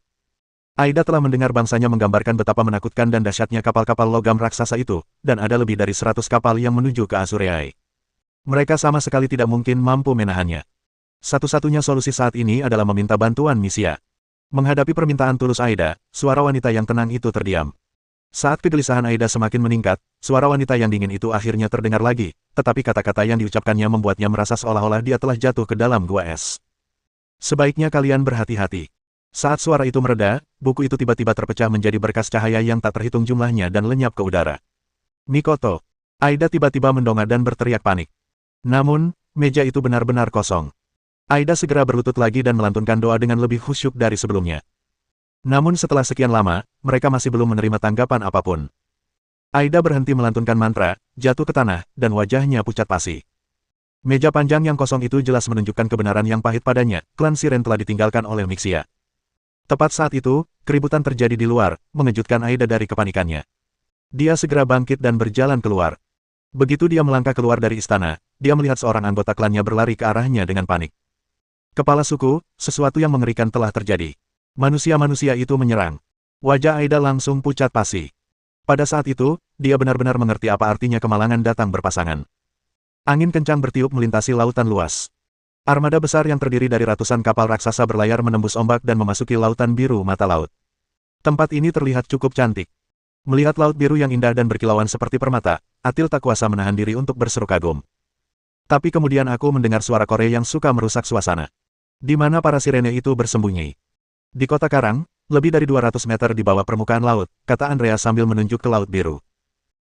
Aida telah mendengar bangsanya menggambarkan betapa menakutkan dan dahsyatnya kapal-kapal logam raksasa itu, dan ada lebih dari 100 kapal yang menuju ke Azureai. Mereka sama sekali tidak mungkin mampu menahannya. Satu-satunya solusi saat ini adalah meminta bantuan Mixia. Menghadapi permintaan tulus Aida, suara wanita yang tenang itu terdiam. Saat kegelisahan Aida semakin meningkat, suara wanita yang dingin itu akhirnya terdengar lagi, tetapi kata-kata yang diucapkannya membuatnya merasa seolah-olah dia telah jatuh ke dalam gua es. Sebaiknya kalian berhati-hati. Saat suara itu mereda, buku itu tiba-tiba terpecah menjadi berkas cahaya yang tak terhitung jumlahnya dan lenyap ke udara. Mikoto. Aida tiba-tiba mendongak dan berteriak panik. Namun, meja itu benar-benar kosong. Aida segera berlutut lagi dan melantunkan doa dengan lebih khusyuk dari sebelumnya. Namun setelah sekian lama, mereka masih belum menerima tanggapan apapun. Aida berhenti melantunkan mantra, jatuh ke tanah, dan wajahnya pucat pasi. Meja panjang yang kosong itu jelas menunjukkan kebenaran yang pahit padanya, klan Siren telah ditinggalkan oleh Mixia. Tepat saat itu, keributan terjadi di luar, mengejutkan Aida dari kepanikannya. Dia segera bangkit dan berjalan keluar. Begitu dia melangkah keluar dari istana, dia melihat seorang anggota klannya berlari ke arahnya dengan panik. Kepala suku, sesuatu yang mengerikan telah terjadi. Manusia-manusia itu menyerang. Wajah Aida langsung pucat pasi. Pada saat itu, dia benar-benar mengerti apa artinya kemalangan datang berpasangan. Angin kencang bertiup melintasi lautan luas. Armada besar yang terdiri dari ratusan kapal raksasa berlayar menembus ombak dan memasuki lautan biru mata laut. Tempat ini terlihat cukup cantik. Melihat laut biru yang indah dan berkilauan seperti permata, Atil tak kuasa menahan diri untuk berseru kagum. Tapi kemudian aku mendengar suara Kore yang suka merusak suasana. Di mana para sirene itu bersembunyi? Di kota Karang, lebih dari 200 meter di bawah permukaan laut, kata Andrea sambil menunjuk ke laut biru.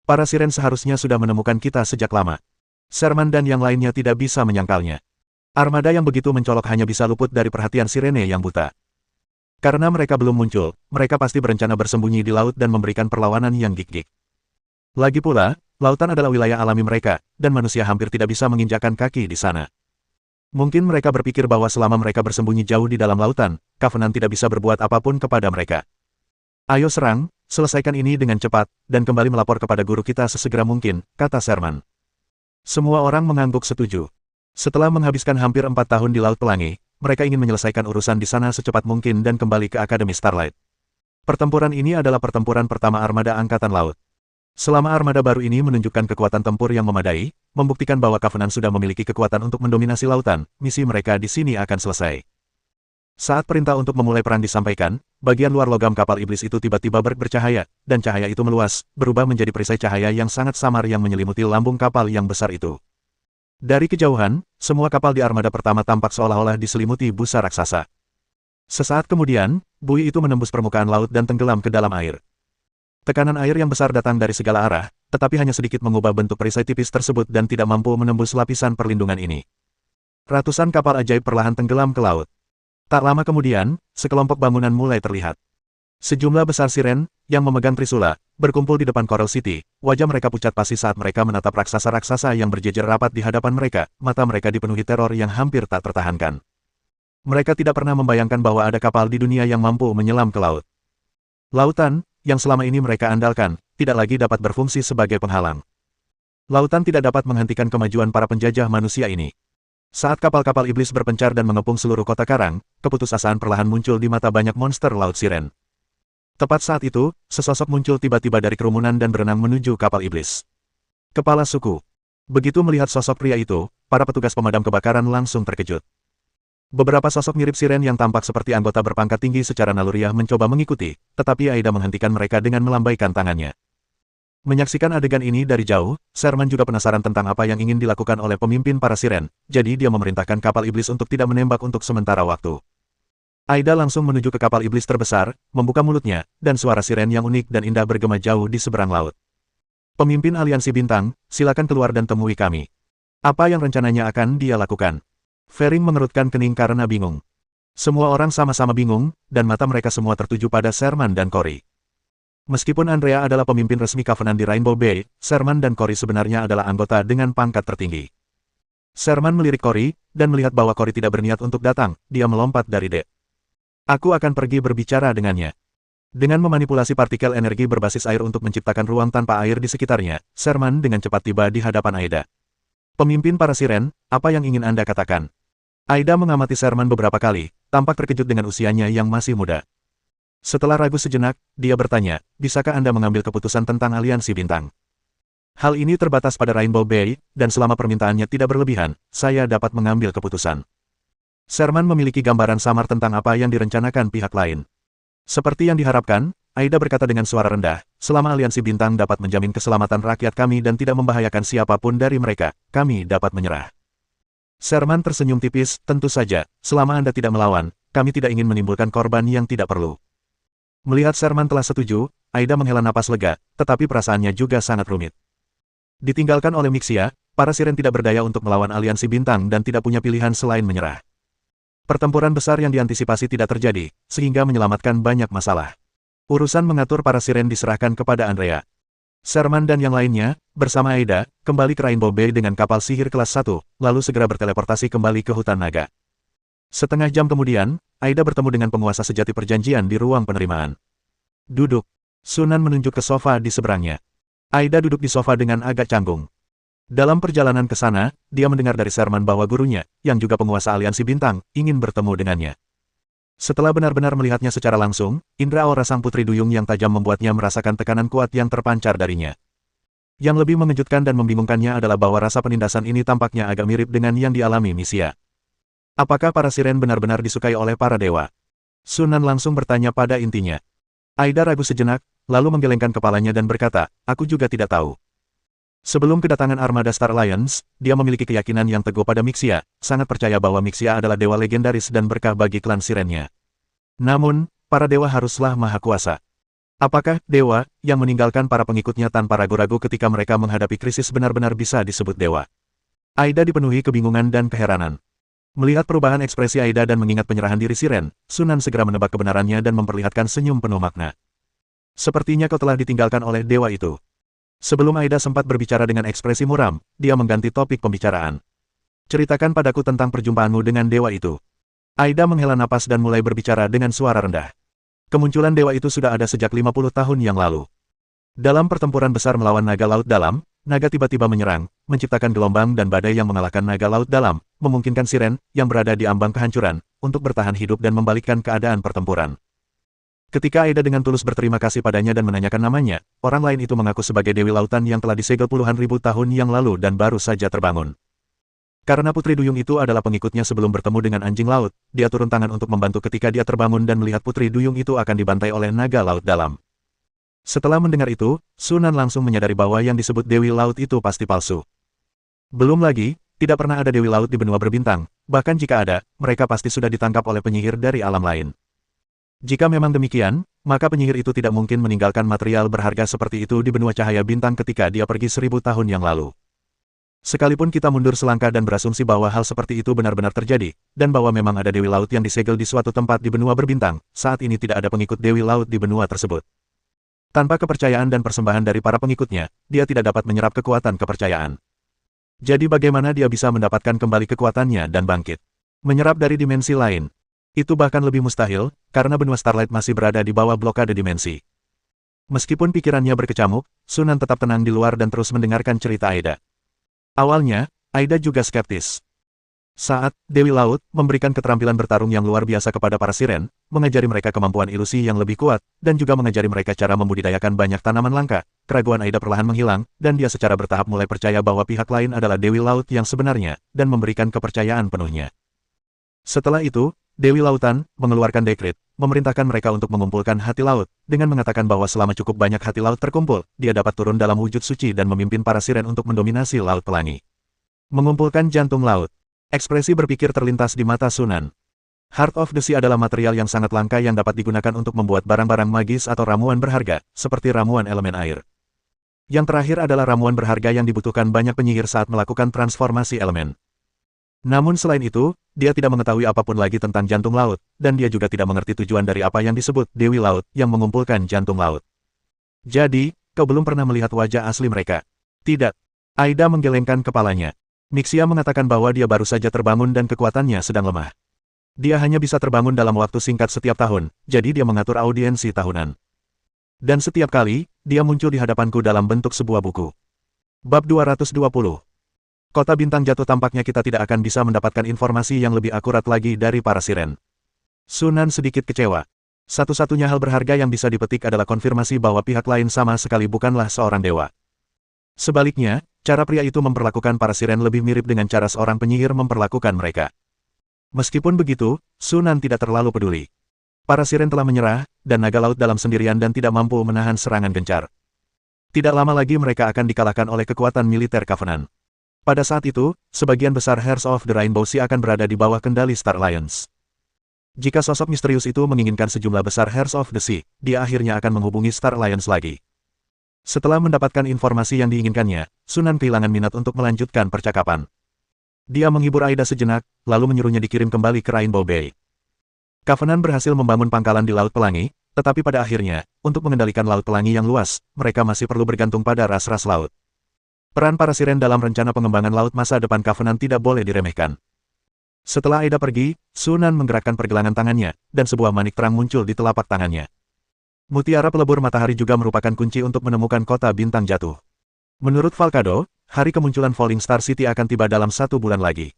Para siren seharusnya sudah menemukan kita sejak lama. Sherman dan yang lainnya tidak bisa menyangkalnya. Armada yang begitu mencolok hanya bisa luput dari perhatian sirene yang buta. Karena mereka belum muncul, mereka pasti berencana bersembunyi di laut dan memberikan perlawanan yang gigih. Lagi pula, lautan adalah wilayah alami mereka, dan manusia hampir tidak bisa menginjakkan kaki di sana. Mungkin mereka berpikir bahwa selama mereka bersembunyi jauh di dalam lautan, Covenant tidak bisa berbuat apapun kepada mereka. Ayo serang, selesaikan ini dengan cepat, dan kembali melapor kepada guru kita sesegera mungkin, kata Sherman. Semua orang mengangguk setuju. Setelah menghabiskan hampir 4 tahun di Laut Pelangi, mereka ingin menyelesaikan urusan di sana secepat mungkin dan kembali ke Akademi Starlight. Pertempuran ini adalah pertempuran pertama Armada Angkatan Laut. Selama armada baru ini menunjukkan kekuatan tempur yang memadai, membuktikan bahwa Covenant sudah memiliki kekuatan untuk mendominasi lautan, misi mereka di sini akan selesai. Saat perintah untuk memulai perang disampaikan, bagian luar logam kapal iblis itu tiba-tiba bercahaya, dan cahaya itu meluas, berubah menjadi perisai cahaya yang sangat samar yang menyelimuti lambung kapal yang besar itu. Dari kejauhan, semua kapal di armada pertama tampak seolah-olah diselimuti busa raksasa. Sesaat kemudian, buih itu menembus permukaan laut dan tenggelam ke dalam air. Tekanan air yang besar datang dari segala arah, tetapi hanya sedikit mengubah bentuk perisai tipis tersebut dan tidak mampu menembus lapisan perlindungan ini. Ratusan kapal ajaib perlahan tenggelam ke laut. Tak lama kemudian, sekelompok bangunan mulai terlihat. Sejumlah besar siren, yang memegang trisula, berkumpul di depan Coral City, wajah mereka pucat pasi saat mereka menatap raksasa-raksasa yang berjejer rapat di hadapan mereka, mata mereka dipenuhi teror yang hampir tak tertahankan. Mereka tidak pernah membayangkan bahwa ada kapal di dunia yang mampu menyelam ke laut. Lautan, yang selama ini mereka andalkan, tidak lagi dapat berfungsi sebagai penghalang. Lautan tidak dapat menghentikan kemajuan para penjajah manusia ini. Saat kapal-kapal iblis berpencar dan mengepung seluruh kota karang, keputusasaan perlahan muncul di mata banyak monster laut siren. Tepat saat itu, sesosok muncul tiba-tiba dari kerumunan dan berenang menuju kapal iblis. Kepala suku. Begitu melihat sosok pria itu, para petugas pemadam kebakaran langsung terkejut. Beberapa sosok mirip siren yang tampak seperti anggota berpangkat tinggi secara naluriah mencoba mengikuti, tetapi Aida menghentikan mereka dengan melambaikan tangannya. Menyaksikan adegan ini dari jauh, Sherman juga penasaran tentang apa yang ingin dilakukan oleh pemimpin para siren, jadi dia memerintahkan kapal iblis untuk tidak menembak untuk sementara waktu. Aida langsung menuju ke kapal iblis terbesar, membuka mulutnya, dan suara siren yang unik dan indah bergema jauh di seberang laut. Pemimpin Aliansi Bintang, silakan keluar dan temui kami. Apa yang rencananya akan dia lakukan? Fering mengerutkan kening karena bingung. Semua orang sama-sama bingung, dan mata mereka semua tertuju pada Sherman dan Cory. Meskipun Andrea adalah pemimpin resmi Covenant di Rainbow Bay, Sherman dan Cory sebenarnya adalah anggota dengan pangkat tertinggi. Sherman melirik Cory, dan melihat bahwa Cory tidak berniat untuk datang, dia melompat dari dek. Aku akan pergi berbicara dengannya. Dengan memanipulasi partikel energi berbasis air untuk menciptakan ruang tanpa air di sekitarnya, Sherman dengan cepat tiba di hadapan Aida. Pemimpin para siren, apa yang ingin Anda katakan? Aida mengamati Sherman beberapa kali, tampak terkejut dengan usianya yang masih muda. Setelah ragu sejenak, dia bertanya, bisakah Anda mengambil keputusan tentang Aliansi Bintang? Hal ini terbatas pada Rainbow Bay, dan selama permintaannya tidak berlebihan, saya dapat mengambil keputusan. Sherman memiliki gambaran samar tentang apa yang direncanakan pihak lain. Seperti yang diharapkan, Aida berkata dengan suara rendah, selama Aliansi Bintang dapat menjamin keselamatan rakyat kami dan tidak membahayakan siapapun dari mereka, kami dapat menyerah. Sherman tersenyum tipis, tentu saja, selama Anda tidak melawan, kami tidak ingin menimbulkan korban yang tidak perlu. Melihat Sherman telah setuju, Aida menghela napas lega, tetapi perasaannya juga sangat rumit. Ditinggalkan oleh Mixia, para siren tidak berdaya untuk melawan Aliansi Bintang dan tidak punya pilihan selain menyerah. Pertempuran besar yang diantisipasi tidak terjadi, sehingga menyelamatkan banyak masalah. Urusan mengatur para siren diserahkan kepada Andrea. Sherman dan yang lainnya, bersama Aida, kembali ke Rainbow Bay dengan kapal sihir kelas 1, lalu segera berteleportasi kembali ke hutan naga. Setengah jam kemudian, Aida bertemu dengan penguasa sejati perjanjian di ruang penerimaan. Duduk. Sunan menunjuk ke sofa di seberangnya. Aida duduk di sofa dengan agak canggung. Dalam perjalanan ke sana, dia mendengar dari Sherman bahwa gurunya, yang juga penguasa Aliansi Bintang, ingin bertemu dengannya. Setelah benar-benar melihatnya secara langsung, indera aura sang putri duyung yang tajam membuatnya merasakan tekanan kuat yang terpancar darinya. Yang lebih mengejutkan dan membingungkannya adalah bahwa rasa penindasan ini tampaknya agak mirip dengan yang dialami Mixia. Apakah para siren benar-benar disukai oleh para dewa? Sunan langsung bertanya pada intinya. Aida ragu sejenak, lalu menggelengkan kepalanya dan berkata, aku juga tidak tahu. Sebelum kedatangan armada Star Alliance, dia memiliki keyakinan yang teguh pada Mixia, sangat percaya bahwa Mixia adalah dewa legendaris dan berkah bagi klan sirennya. Namun, para dewa haruslah maha kuasa. Apakah dewa yang meninggalkan para pengikutnya tanpa ragu-ragu ketika mereka menghadapi krisis benar-benar bisa disebut dewa? Aida dipenuhi kebingungan dan keheranan. Melihat perubahan ekspresi Aida dan mengingat penyerahan diri siren, Sunan segera menebak kebenarannya dan memperlihatkan senyum penuh makna. Sepertinya kau telah ditinggalkan oleh dewa itu. Sebelum Aida sempat berbicara dengan ekspresi muram, dia mengganti topik pembicaraan. Ceritakan padaku tentang perjumpaanmu dengan dewa itu. Aida menghela napas dan mulai berbicara dengan suara rendah. Kemunculan dewa itu sudah ada sejak 50 tahun yang lalu. Dalam pertempuran besar melawan naga laut dalam, naga tiba-tiba menyerang, menciptakan gelombang dan badai yang mengalahkan naga laut dalam, memungkinkan siren, yang berada di ambang kehancuran, untuk bertahan hidup dan membalikkan keadaan pertempuran. Ketika Aida dengan tulus berterima kasih padanya dan menanyakan namanya, orang lain itu mengaku sebagai Dewi Lautan yang telah disegel puluhan ribu tahun yang lalu dan baru saja terbangun. Karena Putri Duyung itu adalah pengikutnya sebelum bertemu dengan anjing laut, dia turun tangan untuk membantu ketika dia terbangun dan melihat Putri Duyung itu akan dibantai oleh naga laut dalam. Setelah mendengar itu, Sunan langsung menyadari bahwa yang disebut Dewi Laut itu pasti palsu. Belum lagi, tidak pernah ada Dewi Laut di benua berbintang, bahkan jika ada, mereka pasti sudah ditangkap oleh penyihir dari alam lain. Jika memang demikian, maka penyihir itu tidak mungkin meninggalkan material berharga seperti itu di benua cahaya bintang ketika dia pergi 1000 tahun yang lalu. Sekalipun kita mundur selangkah dan berasumsi bahwa hal seperti itu benar-benar terjadi, dan bahwa memang ada Dewi Laut yang disegel di suatu tempat di benua berbintang, saat ini tidak ada pengikut Dewi Laut di benua tersebut. Tanpa kepercayaan dan persembahan dari para pengikutnya, dia tidak dapat menyerap kekuatan kepercayaan. Jadi bagaimana dia bisa mendapatkan kembali kekuatannya dan bangkit? Menyerap dari dimensi lain. Itu bahkan lebih mustahil, karena benua Starlight masih berada di bawah blokade dimensi. Meskipun pikirannya berkecamuk, Sunan tetap tenang di luar dan terus mendengarkan cerita Aida. Awalnya, Aida juga skeptis. Saat Dewi Laut memberikan keterampilan bertarung yang luar biasa kepada para siren, mengajari mereka kemampuan ilusi yang lebih kuat, dan juga mengajari mereka cara membudidayakan banyak tanaman langka, keraguan Aida perlahan menghilang, dan dia secara bertahap mulai percaya bahwa pihak lain adalah Dewi Laut yang sebenarnya, dan memberikan kepercayaan penuhnya. Setelah itu, Dewi Lautan mengeluarkan dekret, memerintahkan mereka untuk mengumpulkan hati laut, dengan mengatakan bahwa selama cukup banyak hati laut terkumpul, dia dapat turun dalam wujud suci dan memimpin para siren untuk mendominasi Laut Pelangi. Mengumpulkan jantung laut. Ekspresi berpikir terlintas di mata Sunan. Heart of the Sea adalah material yang sangat langka yang dapat digunakan untuk membuat barang-barang magis atau ramuan berharga, seperti ramuan elemen air. Yang terakhir adalah ramuan berharga yang dibutuhkan banyak penyihir saat melakukan transformasi elemen. Namun selain itu, dia tidak mengetahui apapun lagi tentang jantung laut, dan dia juga tidak mengerti tujuan dari apa yang disebut Dewi Laut yang mengumpulkan jantung laut. Jadi, kau belum pernah melihat wajah asli mereka? Tidak. Aida menggelengkan kepalanya. Nixia mengatakan bahwa dia baru saja terbangun dan kekuatannya sedang lemah. Dia hanya bisa terbangun dalam waktu singkat setiap tahun, jadi dia mengatur audiensi tahunan. Dan setiap kali, dia muncul di hadapanku dalam bentuk sebuah buku. Bab 220. Kota Bintang Jatuh tampaknya kita tidak akan bisa mendapatkan informasi yang lebih akurat lagi dari para siren. Sunan sedikit kecewa. Satu-satunya hal berharga yang bisa dipetik adalah konfirmasi bahwa pihak lain sama sekali bukanlah seorang dewa. Sebaliknya, cara pria itu memperlakukan para siren lebih mirip dengan cara seorang penyihir memperlakukan mereka. Meskipun begitu, Sunan tidak terlalu peduli. Para siren telah menyerah, dan naga laut dalam sendirian dan tidak mampu menahan serangan gencar. Tidak lama lagi mereka akan dikalahkan oleh kekuatan militer Covenant. Pada saat itu, sebagian besar Heirs of the Rainbow Sea akan berada di bawah kendali Star Alliance. Jika sosok misterius itu menginginkan sejumlah besar Heirs of the Sea, dia akhirnya akan menghubungi Star Alliance lagi. Setelah mendapatkan informasi yang diinginkannya, Sunan kehilangan minat untuk melanjutkan percakapan. Dia menghibur Aida sejenak, lalu menyuruhnya dikirim kembali ke Rainbow Bay. Covenant berhasil membangun pangkalan di Laut Pelangi, tetapi pada akhirnya, untuk mengendalikan Laut Pelangi yang luas, mereka masih perlu bergantung pada ras-ras laut. Peran para siren dalam rencana pengembangan laut masa depan Covenant tidak boleh diremehkan. Setelah Aida pergi, Sunan menggerakkan pergelangan tangannya, dan sebuah manik terang muncul di telapak tangannya. Mutiara pelebur matahari juga merupakan kunci untuk menemukan kota Bintang Jatuh. Menurut Falcado, hari kemunculan Falling Star City akan tiba dalam 1 bulan lagi.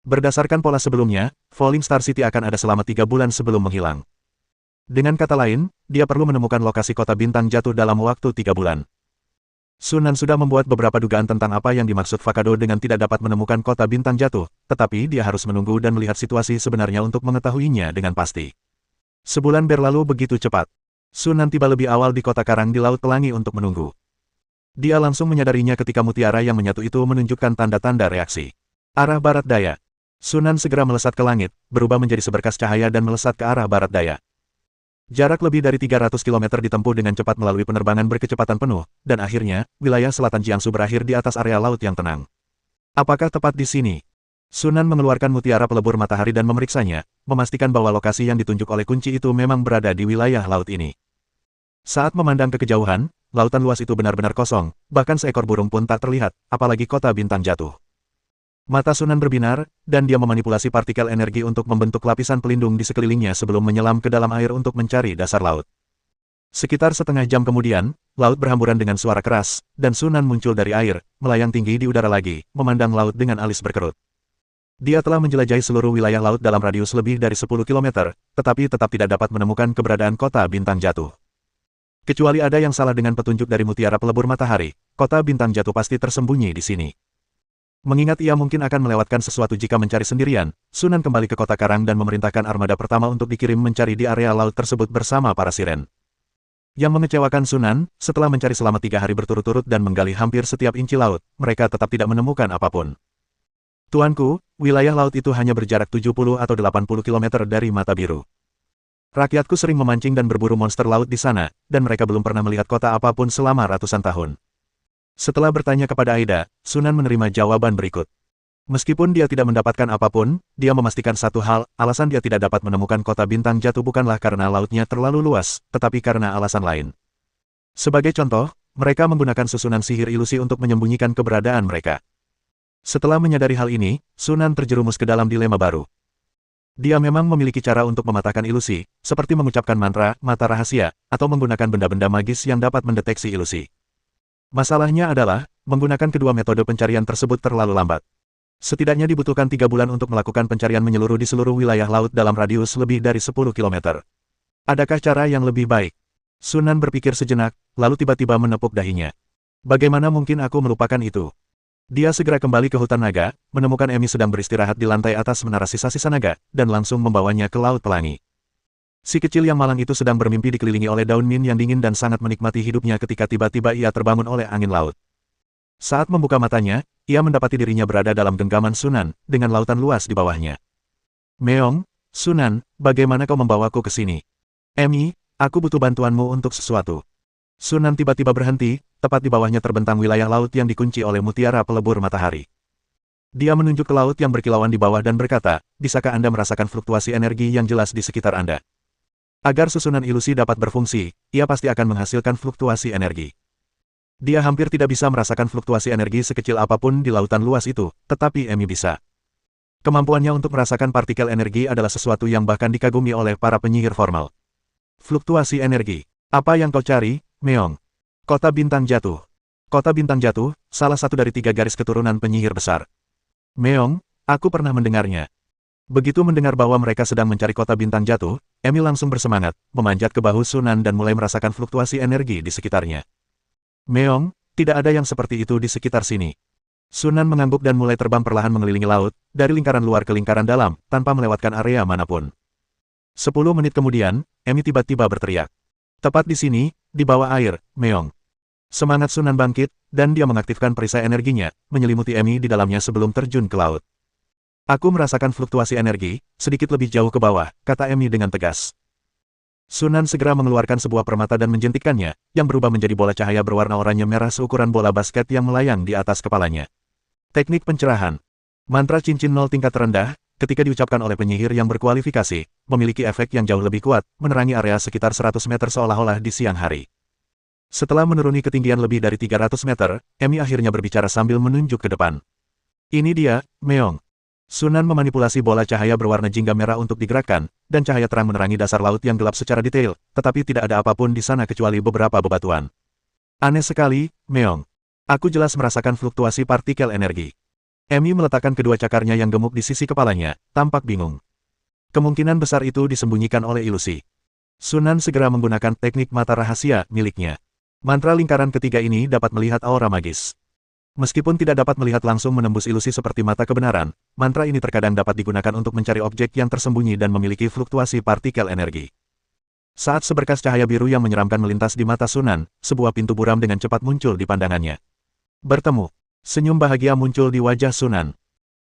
Berdasarkan pola sebelumnya, Falling Star City akan ada selama 3 bulan sebelum menghilang. Dengan kata lain, dia perlu menemukan lokasi kota Bintang Jatuh dalam waktu 3 bulan. Sunan sudah membuat beberapa dugaan tentang apa yang dimaksud Falcado dengan tidak dapat menemukan kota Bintang Jatuh, tetapi dia harus menunggu dan melihat situasi sebenarnya untuk mengetahuinya dengan pasti. Sebulan berlalu begitu cepat. Sunan tiba lebih awal di kota Karang di Laut Pelangi untuk menunggu. Dia langsung menyadarinya ketika mutiara yang menyatu itu menunjukkan tanda-tanda reaksi. Arah barat daya. Sunan segera melesat ke langit, berubah menjadi seberkas cahaya dan melesat ke arah barat daya. Jarak lebih dari 300 km ditempuh dengan cepat melalui penerbangan berkecepatan penuh, dan akhirnya, wilayah selatan Jiangsu berakhir di atas area laut yang tenang. Apakah tepat di sini? Sunan mengeluarkan mutiara pelebur matahari dan memeriksanya, memastikan bahwa lokasi yang ditunjuk oleh kunci itu memang berada di wilayah laut ini. Saat memandang ke kejauhan, lautan luas itu benar-benar kosong, bahkan seekor burung pun tak terlihat, apalagi kota Bintang Jatuh. Mata Sunan berbinar, dan dia memanipulasi partikel energi untuk membentuk lapisan pelindung di sekelilingnya sebelum menyelam ke dalam air untuk mencari dasar laut. Sekitar setengah jam kemudian, laut berhamburan dengan suara keras, dan Sunan muncul dari air, melayang tinggi di udara lagi, memandang laut dengan alis berkerut. Dia telah menjelajahi seluruh wilayah laut dalam radius lebih dari 10 km, tetapi tetap tidak dapat menemukan keberadaan kota Bintang Jatuh. Kecuali ada yang salah dengan petunjuk dari mutiara pelebur matahari, kota Bintang Jatuh pasti tersembunyi di sini. Mengingat ia mungkin akan melewatkan sesuatu jika mencari sendirian, Sunan kembali ke kota Karang dan memerintahkan armada pertama untuk dikirim mencari di area laut tersebut bersama para siren. Yang mengecewakan Sunan, setelah mencari selama 3 hari berturut-turut dan menggali hampir setiap inci laut, mereka tetap tidak menemukan apapun. Tuanku, wilayah laut itu hanya berjarak 70 atau 80 km dari Mata Biru. Rakyatku sering memancing dan berburu monster laut di sana, dan mereka belum pernah melihat kota apapun selama ratusan tahun. Setelah bertanya kepada Aida, Sunan menerima jawaban berikut. Meskipun dia tidak mendapatkan apapun, dia memastikan satu hal, alasan dia tidak dapat menemukan kota Bintang Jatuh bukanlah karena lautnya terlalu luas, tetapi karena alasan lain. Sebagai contoh, mereka menggunakan susunan sihir ilusi untuk menyembunyikan keberadaan mereka. Setelah menyadari hal ini, Sunan terjerumus ke dalam dilema baru. Dia memang memiliki cara untuk mematahkan ilusi, seperti mengucapkan mantra, mata rahasia, atau menggunakan benda-benda magis yang dapat mendeteksi ilusi. Masalahnya adalah, menggunakan kedua metode pencarian tersebut terlalu lambat. Setidaknya dibutuhkan 3 bulan untuk melakukan pencarian menyeluruh di seluruh wilayah laut dalam radius lebih dari 10 km. Adakah cara yang lebih baik? Sunan berpikir sejenak, lalu tiba-tiba menepuk dahinya. Bagaimana mungkin aku melupakan itu? Dia segera kembali ke hutan naga, menemukan Emi sedang beristirahat di lantai atas menara sisa-sisa naga, dan langsung membawanya ke Laut Pelangi. Si kecil yang malang itu sedang bermimpi dikelilingi oleh daun min yang dingin dan sangat menikmati hidupnya ketika tiba-tiba ia terbangun oleh angin laut. Saat membuka matanya, ia mendapati dirinya berada dalam genggaman Sunan, dengan lautan luas di bawahnya. Meong, Sunan, bagaimana kau membawaku ke sini? Emi, aku butuh bantuanmu untuk sesuatu. Sunan tiba-tiba berhenti, tepat di bawahnya terbentang wilayah laut yang dikunci oleh mutiara pelebur matahari. Dia menunjuk ke laut yang berkilauan di bawah dan berkata, bisakah Anda merasakan fluktuasi energi yang jelas di sekitar Anda? Agar susunan ilusi dapat berfungsi, ia pasti akan menghasilkan fluktuasi energi. Dia hampir tidak bisa merasakan fluktuasi energi sekecil apapun di lautan luas itu, tetapi Emi bisa. Kemampuannya untuk merasakan partikel energi adalah sesuatu yang bahkan dikagumi oleh para penyihir formal. Fluktuasi energi. Apa yang kau cari, Meong? Kota Bintang Jatuh. Kota Bintang Jatuh, salah satu dari 3 garis keturunan penyihir besar. Meong, aku pernah mendengarnya. Begitu mendengar bahwa mereka sedang mencari kota Bintang Jatuh, Emi langsung bersemangat, memanjat ke bahu Sunan dan mulai merasakan fluktuasi energi di sekitarnya. Meong, tidak ada yang seperti itu di sekitar sini. Sunan mengangguk dan mulai terbang perlahan mengelilingi laut, dari lingkaran luar ke lingkaran dalam, tanpa melewatkan area manapun. 10 menit kemudian, Emi tiba-tiba berteriak. Tepat di sini, di bawah air, Meong. Semangat Sunan bangkit, dan dia mengaktifkan perisai energinya, menyelimuti Emi di dalamnya sebelum terjun ke laut. Aku merasakan fluktuasi energi, sedikit lebih jauh ke bawah, kata Emi dengan tegas. Sunan segera mengeluarkan sebuah permata dan menjentikkannya, yang berubah menjadi bola cahaya berwarna oranye merah seukuran bola basket yang melayang di atas kepalanya. Teknik pencerahan. Mantra cincin 0 tingkat terendah, ketika diucapkan oleh penyihir yang berkualifikasi, memiliki efek yang jauh lebih kuat, menerangi area sekitar 100 meter seolah-olah di siang hari. Setelah menuruni ketinggian lebih dari 300 meter, Emi akhirnya berbicara sambil menunjuk ke depan. Ini dia, Meong. Sunan memanipulasi bola cahaya berwarna jingga merah untuk digerakkan, dan cahaya terang menerangi dasar laut yang gelap secara detail, tetapi tidak ada apapun di sana kecuali beberapa bebatuan. Aneh sekali, Meong. Aku jelas merasakan fluktuasi partikel energi. Emi meletakkan kedua cakarnya yang gemuk di sisi kepalanya, tampak bingung. Kemungkinan besar itu disembunyikan oleh ilusi. Sunan segera menggunakan teknik mata rahasia miliknya. Mantra lingkaran ketiga ini dapat melihat aura magis. Meskipun tidak dapat melihat langsung menembus ilusi seperti mata kebenaran, mantra ini terkadang dapat digunakan untuk mencari objek yang tersembunyi dan memiliki fluktuasi partikel energi. Saat seberkas cahaya biru yang menyeramkan melintas di mata Sunan, sebuah pintu buram dengan cepat muncul di pandangannya. Bertemu. Senyum bahagia muncul di wajah Sunan.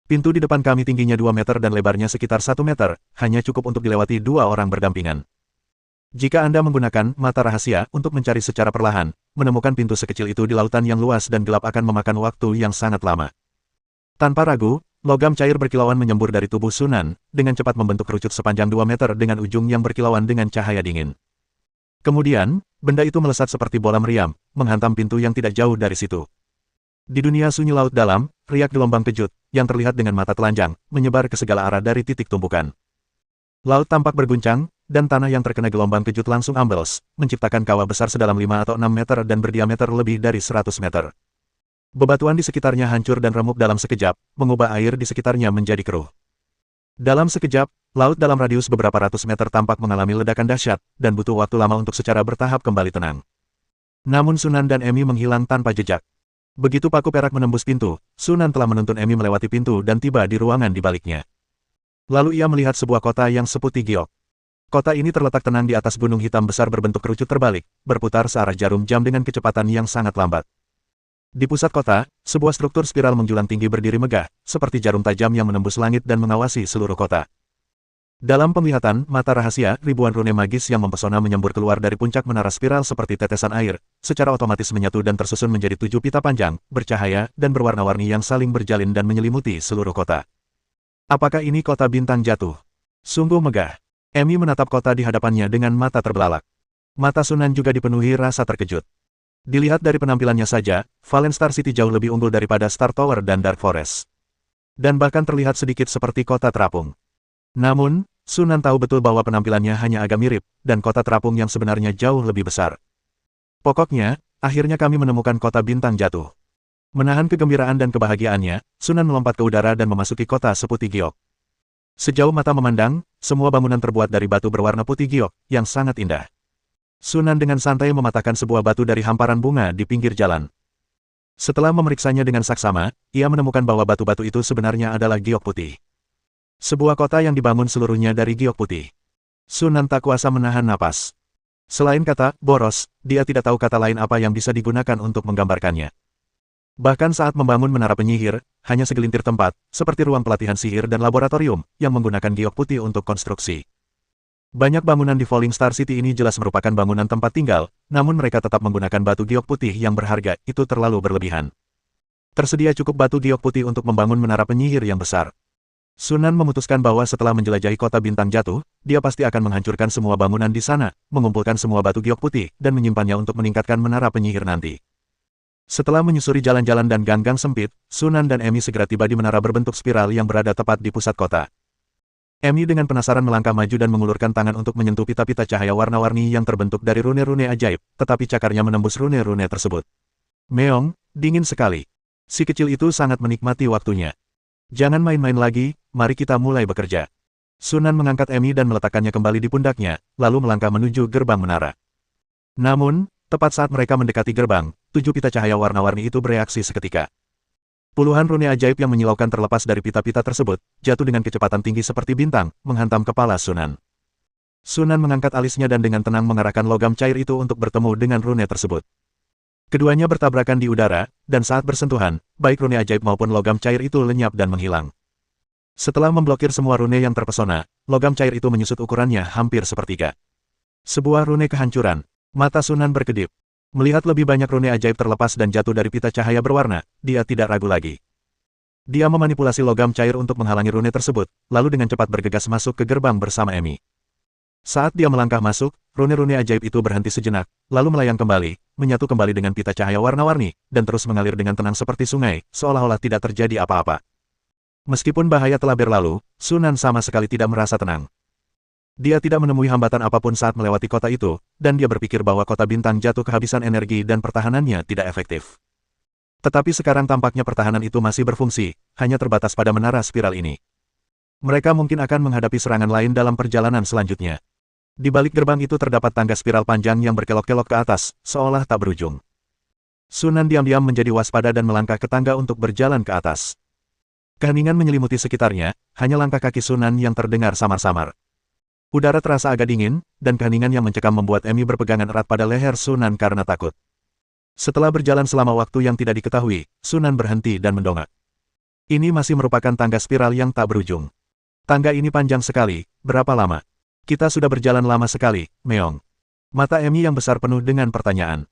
Pintu di depan kami tingginya 2 meter dan lebarnya sekitar 1 meter, hanya cukup untuk dilewati 2 orang berdampingan. Jika Anda menggunakan mata rahasia untuk mencari secara perlahan, menemukan pintu sekecil itu di lautan yang luas dan gelap akan memakan waktu yang sangat lama. Tanpa ragu, logam cair berkilauan menyembur dari tubuh Sunan, dengan cepat membentuk kerucut sepanjang 2 meter dengan ujung yang berkilauan dengan cahaya dingin. Kemudian, benda itu melesat seperti bola meriam, menghantam pintu yang tidak jauh dari situ. Di dunia sunyi laut dalam, riak gelombang kejut, yang terlihat dengan mata telanjang, menyebar ke segala arah dari titik tumpukan. Laut tampak berguncang, dan tanah yang terkena gelombang kejut langsung ambles, menciptakan kawah besar sedalam 5 atau 6 meter dan berdiameter lebih dari 100 meter. Bebatuan di sekitarnya hancur dan remuk dalam sekejap, mengubah air di sekitarnya menjadi keruh. Dalam sekejap, laut dalam radius beberapa ratus meter tampak mengalami ledakan dahsyat, dan butuh waktu lama untuk secara bertahap kembali tenang. Namun Sunan dan Emi menghilang tanpa jejak. Begitu paku perak menembus pintu, Sunan telah menuntun Emi melewati pintu dan tiba di ruangan di baliknya. Lalu ia melihat sebuah kota yang seputih giok. Kota ini terletak tenang di atas gunung hitam besar berbentuk kerucut terbalik, berputar searah jarum jam dengan kecepatan yang sangat lambat. Di pusat kota, sebuah struktur spiral menjulang tinggi berdiri megah, seperti jarum tajam yang menembus langit dan mengawasi seluruh kota. Dalam penglihatan mata rahasia, ribuan rune magis yang mempesona menyembur keluar dari puncak menara spiral seperti tetesan air, secara otomatis menyatu dan tersusun menjadi 7 pita panjang, bercahaya, dan berwarna-warni yang saling berjalin dan menyelimuti seluruh kota. Apakah ini kota Bintang Jatuh? Sungguh megah. Emi menatap kota di hadapannya dengan mata terbelalak. Mata Sunan juga dipenuhi rasa terkejut. Dilihat dari penampilannya saja, Valen Star City jauh lebih unggul daripada Star Tower dan Dark Forest. Dan bahkan terlihat sedikit seperti kota terapung. Namun, Sunan tahu betul bahwa penampilannya hanya agak mirip, dan kota terapung yang sebenarnya jauh lebih besar. Pokoknya, akhirnya kami menemukan kota bintang jatuh. Menahan kegembiraan dan kebahagiaannya, Sunan melompat ke udara dan memasuki kota seputih giok. Sejauh mata memandang, semua bangunan terbuat dari batu berwarna putih giok, yang sangat indah. Sunan dengan santai mematahkan sebuah batu dari hamparan bunga di pinggir jalan. Setelah memeriksanya dengan saksama, ia menemukan bahwa batu-batu itu sebenarnya adalah giok putih. Sebuah kota yang dibangun seluruhnya dari giok putih. Sunan tak kuasa menahan napas. Selain kata boros, dia tidak tahu kata lain apa yang bisa digunakan untuk menggambarkannya. Bahkan saat membangun menara penyihir, hanya segelintir tempat, seperti ruang pelatihan sihir dan laboratorium, yang menggunakan giok putih untuk konstruksi. Banyak bangunan di Falling Star City ini jelas merupakan bangunan tempat tinggal, namun mereka tetap menggunakan batu giok putih yang berharga, itu terlalu berlebihan. Tersedia cukup batu giok putih untuk membangun menara penyihir yang besar. Sunan memutuskan bahwa setelah menjelajahi kota bintang jatuh, dia pasti akan menghancurkan semua bangunan di sana, mengumpulkan semua batu giok putih, dan menyimpannya untuk meningkatkan menara penyihir nanti. Setelah menyusuri jalan-jalan dan gang-gang sempit, Sunan dan Emi segera tiba di menara berbentuk spiral yang berada tepat di pusat kota. Emi dengan penasaran melangkah maju dan mengulurkan tangan untuk menyentuh pita-pita cahaya warna-warni yang terbentuk dari rune-rune ajaib, tetapi cakarnya menembus rune-rune tersebut. Meong, dingin sekali. Si kecil itu sangat menikmati waktunya. Jangan main-main lagi, mari kita mulai bekerja. Sunan mengangkat Emi dan meletakkannya kembali di pundaknya, lalu melangkah menuju gerbang menara. Namun, tepat saat mereka mendekati gerbang, 7 pita cahaya warna-warni itu bereaksi seketika. Puluhan rune ajaib yang menyilaukan terlepas dari pita-pita tersebut, jatuh dengan kecepatan tinggi seperti bintang, menghantam kepala Sunan. Sunan mengangkat alisnya dan dengan tenang mengarahkan logam cair itu untuk bertemu dengan rune tersebut. Keduanya bertabrakan di udara, dan saat bersentuhan, baik rune ajaib maupun logam cair itu lenyap dan menghilang. Setelah memblokir semua rune yang terpesona, logam cair itu menyusut ukurannya hampir sepertiga. Sebuah rune kehancuran. Mata Sunan berkedip. Melihat lebih banyak rune ajaib terlepas dan jatuh dari pita cahaya berwarna, dia tidak ragu lagi. Dia memanipulasi logam cair untuk menghalangi rune tersebut, lalu dengan cepat bergegas masuk ke gerbang bersama Emi. Saat dia melangkah masuk, rune-rune ajaib itu berhenti sejenak, lalu melayang kembali, menyatu kembali dengan pita cahaya warna-warni, dan terus mengalir dengan tenang seperti sungai, seolah-olah tidak terjadi apa-apa. Meskipun bahaya telah berlalu, Sunan sama sekali tidak merasa tenang. Dia tidak menemui hambatan apapun saat melewati kota itu, dan dia berpikir bahwa kota bintang jatuh kehabisan energi dan pertahanannya tidak efektif. Tetapi sekarang tampaknya pertahanan itu masih berfungsi, hanya terbatas pada menara spiral ini. Mereka mungkin akan menghadapi serangan lain dalam perjalanan selanjutnya. Di balik gerbang itu terdapat tangga spiral panjang yang berkelok-kelok ke atas, seolah tak berujung. Sunan diam-diam menjadi waspada dan melangkah ke tangga untuk berjalan ke atas. Keheningan menyelimuti sekitarnya, hanya langkah kaki Sunan yang terdengar samar-samar. Udara terasa agak dingin, dan keheningan yang mencekam membuat Emi berpegangan erat pada leher Sunan karena takut. Setelah berjalan selama waktu yang tidak diketahui, Sunan berhenti dan mendongak. Ini masih merupakan tangga spiral yang tak berujung. Tangga ini panjang sekali, berapa lama? Kita sudah berjalan lama sekali, Meong. Mata Emi yang besar penuh dengan pertanyaan.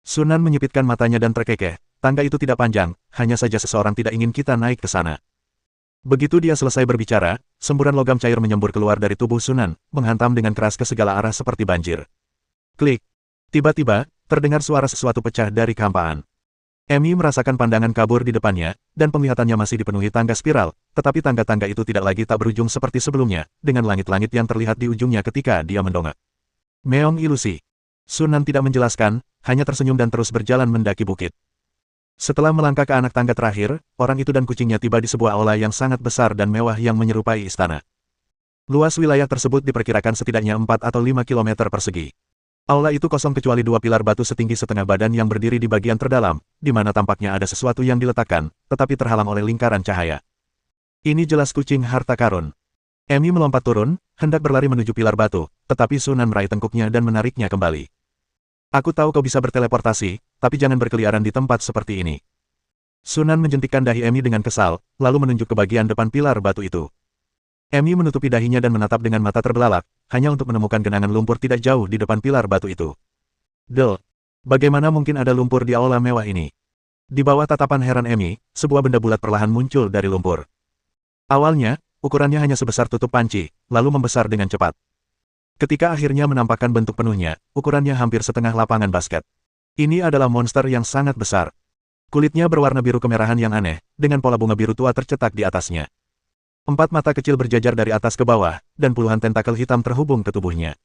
Sunan menyipitkan matanya dan terkekeh, tangga itu tidak panjang, hanya saja seseorang tidak ingin kita naik ke sana. Begitu dia selesai berbicara, semburan logam cair menyembur keluar dari tubuh Sunan, menghantam dengan keras ke segala arah seperti banjir. Klik. Tiba-tiba, terdengar suara sesuatu pecah dari kehampaan. Emi merasakan pandangan kabur di depannya, dan penglihatannya masih dipenuhi tangga spiral, tetapi tangga-tangga itu tidak lagi tak berujung seperti sebelumnya, dengan langit-langit yang terlihat di ujungnya ketika dia mendongak. Meong ilusi. Sunan tidak menjelaskan, hanya tersenyum dan terus berjalan mendaki bukit. Setelah melangkah ke anak tangga terakhir, orang itu dan kucingnya tiba di sebuah aula yang sangat besar dan mewah yang menyerupai istana. Luas wilayah tersebut diperkirakan setidaknya 4 atau 5 km persegi. Aula itu kosong kecuali 2 pilar batu setinggi setengah badan yang berdiri di bagian terdalam, di mana tampaknya ada sesuatu yang diletakkan, tetapi terhalang oleh lingkaran cahaya. Ini jelas kucing harta karun. Emi melompat turun, hendak berlari menuju pilar batu, tetapi Sunan meraih tengkuknya dan menariknya kembali. Aku tahu kau bisa berteleportasi, tapi jangan berkeliaran di tempat seperti ini. Sunan menjentikkan dahi Emi dengan kesal, lalu menunjuk ke bagian depan pilar batu itu. Emi menutupi dahinya dan menatap dengan mata terbelalak, hanya untuk menemukan genangan lumpur tidak jauh di depan pilar batu itu. Del, bagaimana mungkin ada lumpur di aula mewah ini? Di bawah tatapan heran Emi, sebuah benda bulat perlahan muncul dari lumpur. Awalnya, ukurannya hanya sebesar tutup panci, lalu membesar dengan cepat. Ketika akhirnya menampakkan bentuk penuhnya, ukurannya hampir setengah lapangan basket. Ini adalah monster yang sangat besar. Kulitnya berwarna biru kemerahan yang aneh, dengan pola bunga biru tua tercetak di atasnya. 4 mata kecil berjajar dari atas ke bawah, dan puluhan tentakel hitam terhubung ke tubuhnya.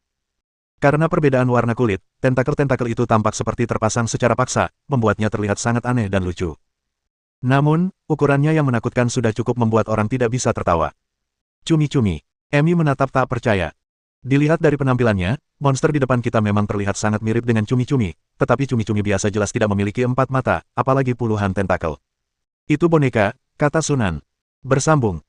Karena perbedaan warna kulit, tentakel-tentakel itu tampak seperti terpasang secara paksa, membuatnya terlihat sangat aneh dan lucu. Namun, ukurannya yang menakutkan sudah cukup membuat orang tidak bisa tertawa. Cumi-cumi. Emi menatap tak percaya. Dilihat dari penampilannya, monster di depan kita memang terlihat sangat mirip dengan cumi-cumi, tetapi cumi-cumi biasa jelas tidak memiliki 4 mata, apalagi puluhan tentakel. Itu boneka, kata Sunan. Bersambung.